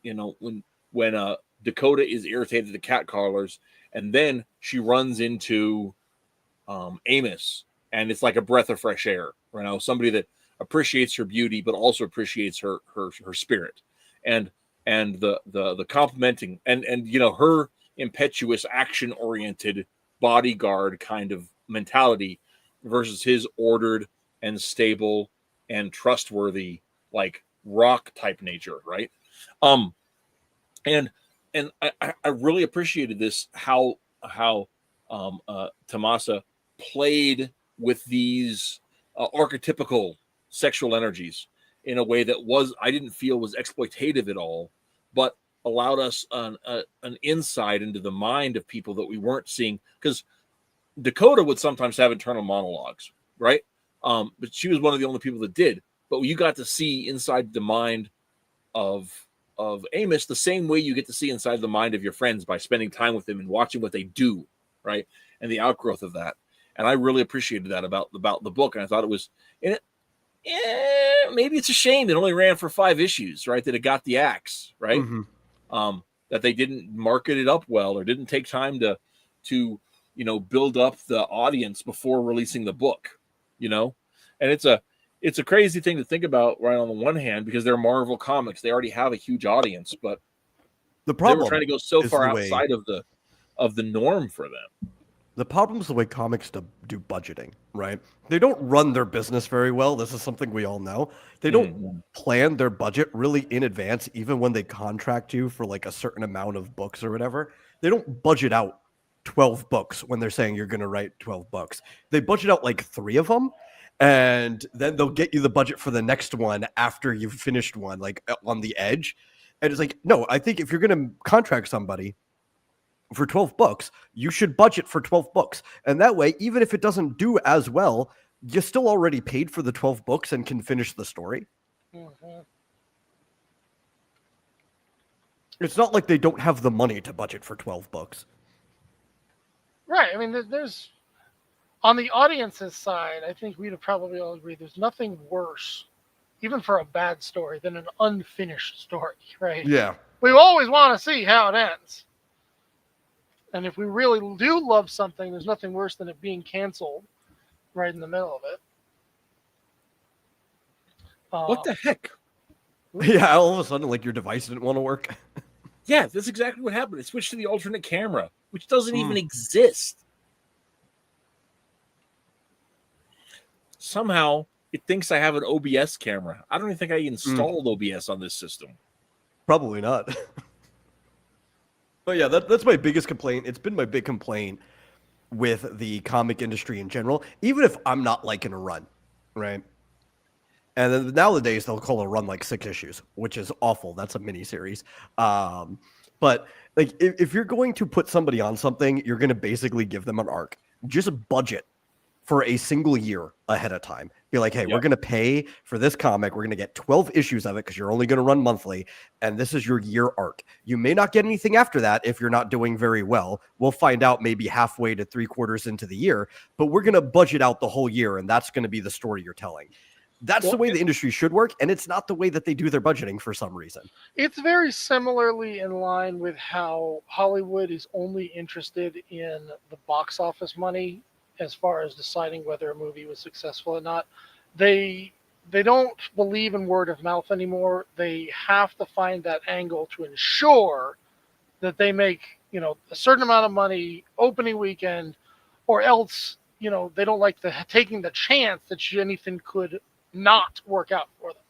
when Dakota is irritated at the cat callers, and then she runs into Amos, and it's like a breath of fresh air. Somebody that appreciates her beauty, but also appreciates her spirit, and the complimenting and her impetuous, action oriented bodyguard kind of mentality versus his ordered and stable and trustworthy, like rock type nature, right? And I really appreciated this how Tomasa played with these archetypical sexual energies in a way that I didn't feel was exploitative at all, but allowed us an insight into the mind of people that we weren't seeing. Because Dakota would sometimes have internal monologues, right? But she was one of the only people that did. But you got to see inside the mind of Amos the same way you get to see inside the mind of your friends by spending time with them and watching what they do, right? And the outgrowth of that. And I really appreciated that about the book. And I thought it was in it. Maybe it's a shame it only ran for 5 issues, right? That it got the axe, right? Mm-hmm. That they didn't market it up well or didn't take time to build up the audience before releasing the book, And it's a crazy thing to think about, right? On the one hand, because they're Marvel Comics, they already have a huge audience, but The problem they were trying to go so is far the way- outside of the norm for them. The problem is the way comics do budgeting, right? They don't run their business very well. This is something we all know. They don't plan their budget really in advance, even when they contract you for like a certain amount of books or whatever. They don't budget out 12 books when they're saying you're going to write 12 books. They budget out like 3 of them, and then they'll get you the budget for the next one after you've finished one, like on the edge. And it's like, no, I think if you're going to contract somebody for 12 books, you should budget for 12 books. And that way, even if it doesn't do as well, you still already paid for the 12 books and can finish the story. Mm-hmm. It's not like they don't have the money to budget for 12 books. Right. I mean, there's on the audience's side, I think we'd probably all agree there's nothing worse, even for a bad story, than an unfinished story, right? Yeah. We always want to see how it ends. And if we really do love something, there's nothing worse than it being canceled right in the middle of it. What the heck? Yeah, all of a sudden, like your device didn't want to work. Yeah, that's exactly what happened. It switched to the alternate camera, which doesn't even exist. Somehow, it thinks I have an OBS camera. I don't even think I installed OBS on this system. Probably not. But yeah, that's my biggest complaint. It's been my big complaint with the comic industry in general, even if I'm not liking a run, right? And then nowadays they'll call a run like 6 issues, which is awful. That's a mini series. But like if you're going to put somebody on something, you're going to basically give them an arc. Just budget for a single year ahead of time. Be like, hey, we're going to pay for this comic. We're going to get 12 issues of it because you're only going to run monthly. And this is your year arc. You may not get anything after that if you're not doing very well. We'll find out maybe halfway to 3/4 into the year, but we're going to budget out the whole year. And that's going to be the story you're telling. That's the way the industry should work. And it's not the way that they do their budgeting for some reason. It's very similarly in line with how Hollywood is only interested in the box office money as far as deciding whether a movie was successful or not. They don't believe in word of mouth anymore. They have to find that angle to ensure that they make, a certain amount of money opening weekend, or else, they don't like taking the chance that anything could not work out for them.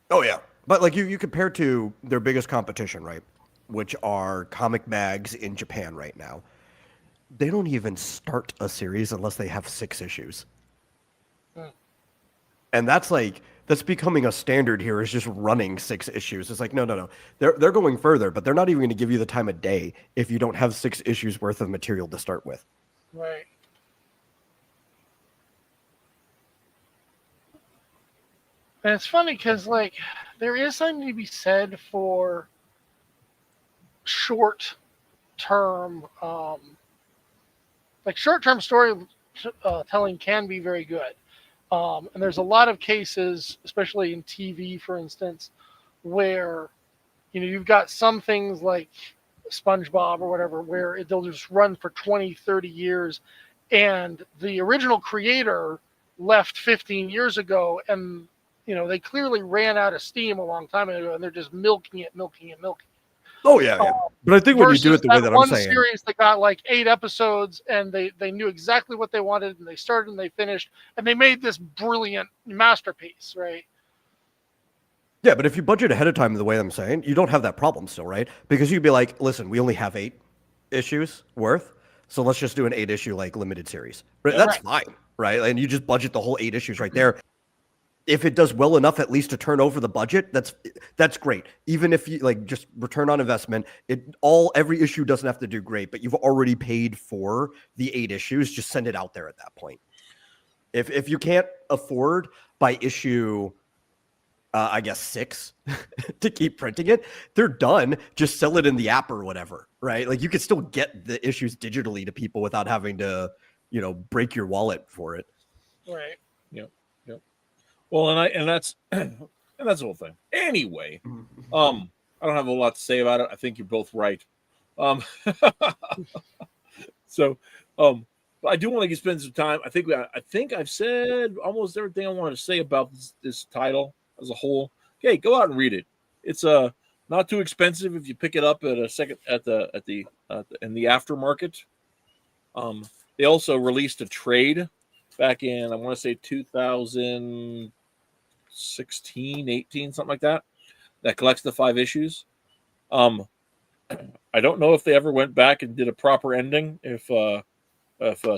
Oh yeah. But like you compare to their biggest competition, right? Which are comic mags in Japan right now. They don't even start a series unless they have 6 issues. And that's becoming a standard here, is just running 6 issues. It's like, no. They're going further, but they're not even going to give you the time of day if you don't have 6 issues worth of material to start with. Right. And it's funny because, there is something to be said for short-term, short-term story telling can be very good. And there's a lot of cases, especially in TV, for instance, where, you've got some things like SpongeBob or whatever, where they'll just run for 20, 30 years. And the original creator left 15 years ago, and, they clearly ran out of steam a long time ago, and they're just milking it. Oh, yeah. But I think when you do it the way that I'm saying. One series that got 8 episodes, and they knew exactly what they wanted, and they started and they finished, and they made this brilliant masterpiece, right? Yeah, but if you budget ahead of time the way I'm saying, you don't have that problem still, right? Because you'd be like, listen, we only have 8 issues worth, so let's just do an 8-issue limited series. Right? That's fine, right? And you just budget the whole 8 issues right there. If it does well enough, at least to turn over the budget, that's great. Even if you just return on investment, every issue doesn't have to do great, but you've already paid for the 8 issues. Just send it out there at that point. If you can't afford by issue, I guess 6 to keep printing it, they're done. Just sell it in the app or whatever, right? You could still get the issues digitally to people without having to, break your wallet for it. Right. Yep. Well, and that's the whole thing. Anyway, I don't have a lot to say about it. I think you're both right. So, but I do want to spend some time. I think I've said almost everything I wanted to say about this title as a whole. Okay, go out and read it. It's not too expensive if you pick it up at in the aftermarket. They also released a trade back in, I want to say 2016, 18, something like that collects the 5 issues. I don't know if they ever went back and did a proper ending. If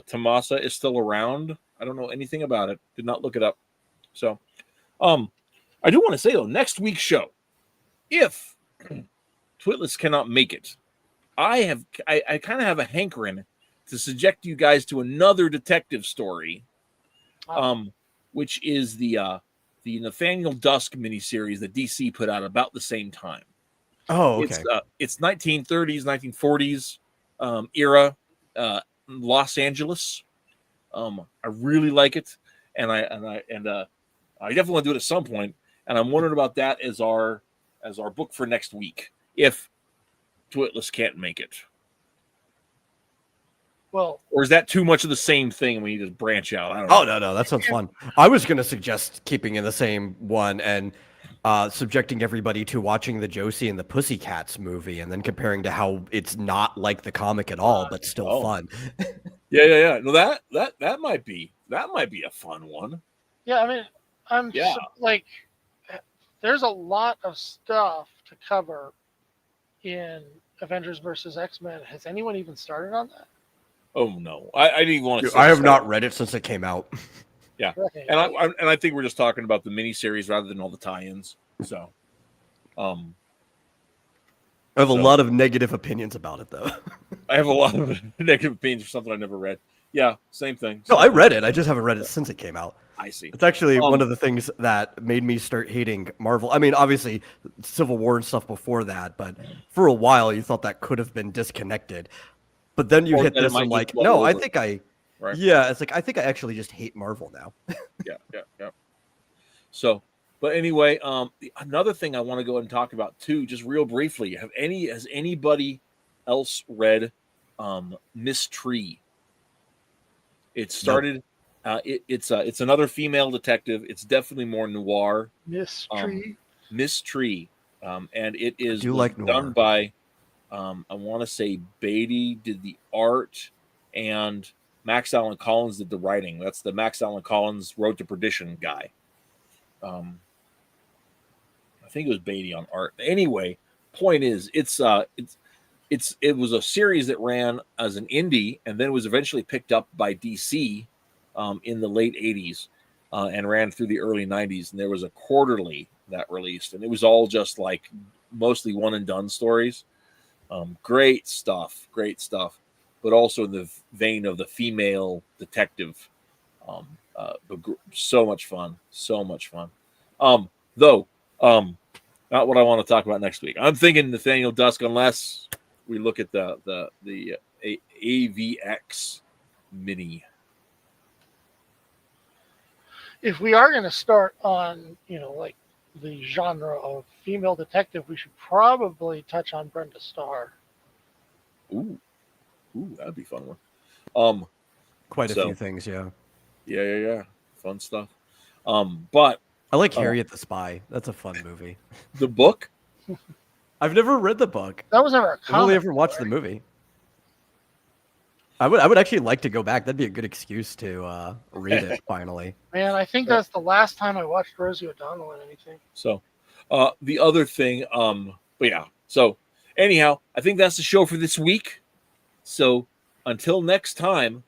Tomasa is still around, I don't know anything about it. Did not look it up. So, I do want to say though, next week's show, if Twitless cannot make it, I kind of have a hankering to subject you guys to another detective story, which is the Nathaniel Dusk miniseries that DC put out about the same time. Oh, okay. It's 1930s, 1940s era, Los Angeles. I really like it, and I definitely want to do it at some point. And I'm wondering about that as our book for next week, if Twitless can't make it. Well, or is that too much of the same thing when you just branch out? I don't know. Oh, no, that sounds fun. I was going to suggest keeping in the same one and subjecting everybody to watching the Josie and the Pussycats movie and then comparing to how it's not like the comic at all, but still fun. Yeah. No, that might be a fun one. Yeah, I mean, there's a lot of stuff to cover in Avengers versus X-Men. Has anyone even started on that? Oh no, I didn't even want to. I have not read it since it came out. Yeah, Right. and I think we're just talking about the miniseries rather than all the tie-ins. So, I have a So- lot of negative opinions about it, though. I have a lot of negative opinions for something I never read. Yeah, same thing. No, same I thing. read it. I just haven't read it since it came out. I see. It's actually one of the things that made me start hating Marvel. I mean, obviously, Civil War and stuff before that, but for a while, you thought that could have been disconnected. But then you Or hit that it this, might and just like, blow no, I over. think Right. yeah, it's like I think I actually just hate Marvel now. Yeah. So, but anyway, another thing I want to go ahead and talk about too, just real briefly. Has anybody else read Miss Tree? It started. It's another female detective. It's definitely more noir. Mystery. Miss Tree, and it was like noir. done by I want to say Beatty did the art, and Max Allan Collins did the writing. That's the Max Allan Collins Road to Perdition guy. I think it was Beatty on art. Anyway, point is, it was a series that ran as an indie, and then was eventually picked up by DC in the late '80s and ran through the early '90s. And there was a quarterly that released, and it was all just like mostly one and done stories. Great stuff, but also in the vein of the female detective. So much fun. Though, not what I want to talk about next week. I'm thinking Nathaniel Dusk, unless we look at the AVX mini. If we are going to start on, like the genre of female detective, we should probably touch on Brenda Starr. Ooh, that'd be a fun one. Quite a few things, yeah. Yeah. Fun stuff. But I like Harriet the Spy. That's a fun movie. the book, I've never read the book. That was never a I've only comic. ever watched the movie. I would actually like to go back. That'd be a good excuse to read it finally. Man, I think that's the last time I watched Rosie O'Donnell in anything. So, the other thing, but yeah. So, anyhow, I think that's the show for this week. So, until next time,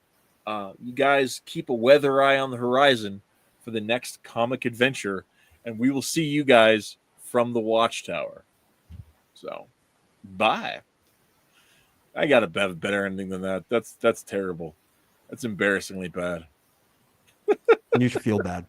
you guys keep a weather eye on the horizon for the next comic adventure, and we will see you guys from the Watchtower. So, bye. I got a better ending than that. That's terrible. That's embarrassingly bad. You should feel bad.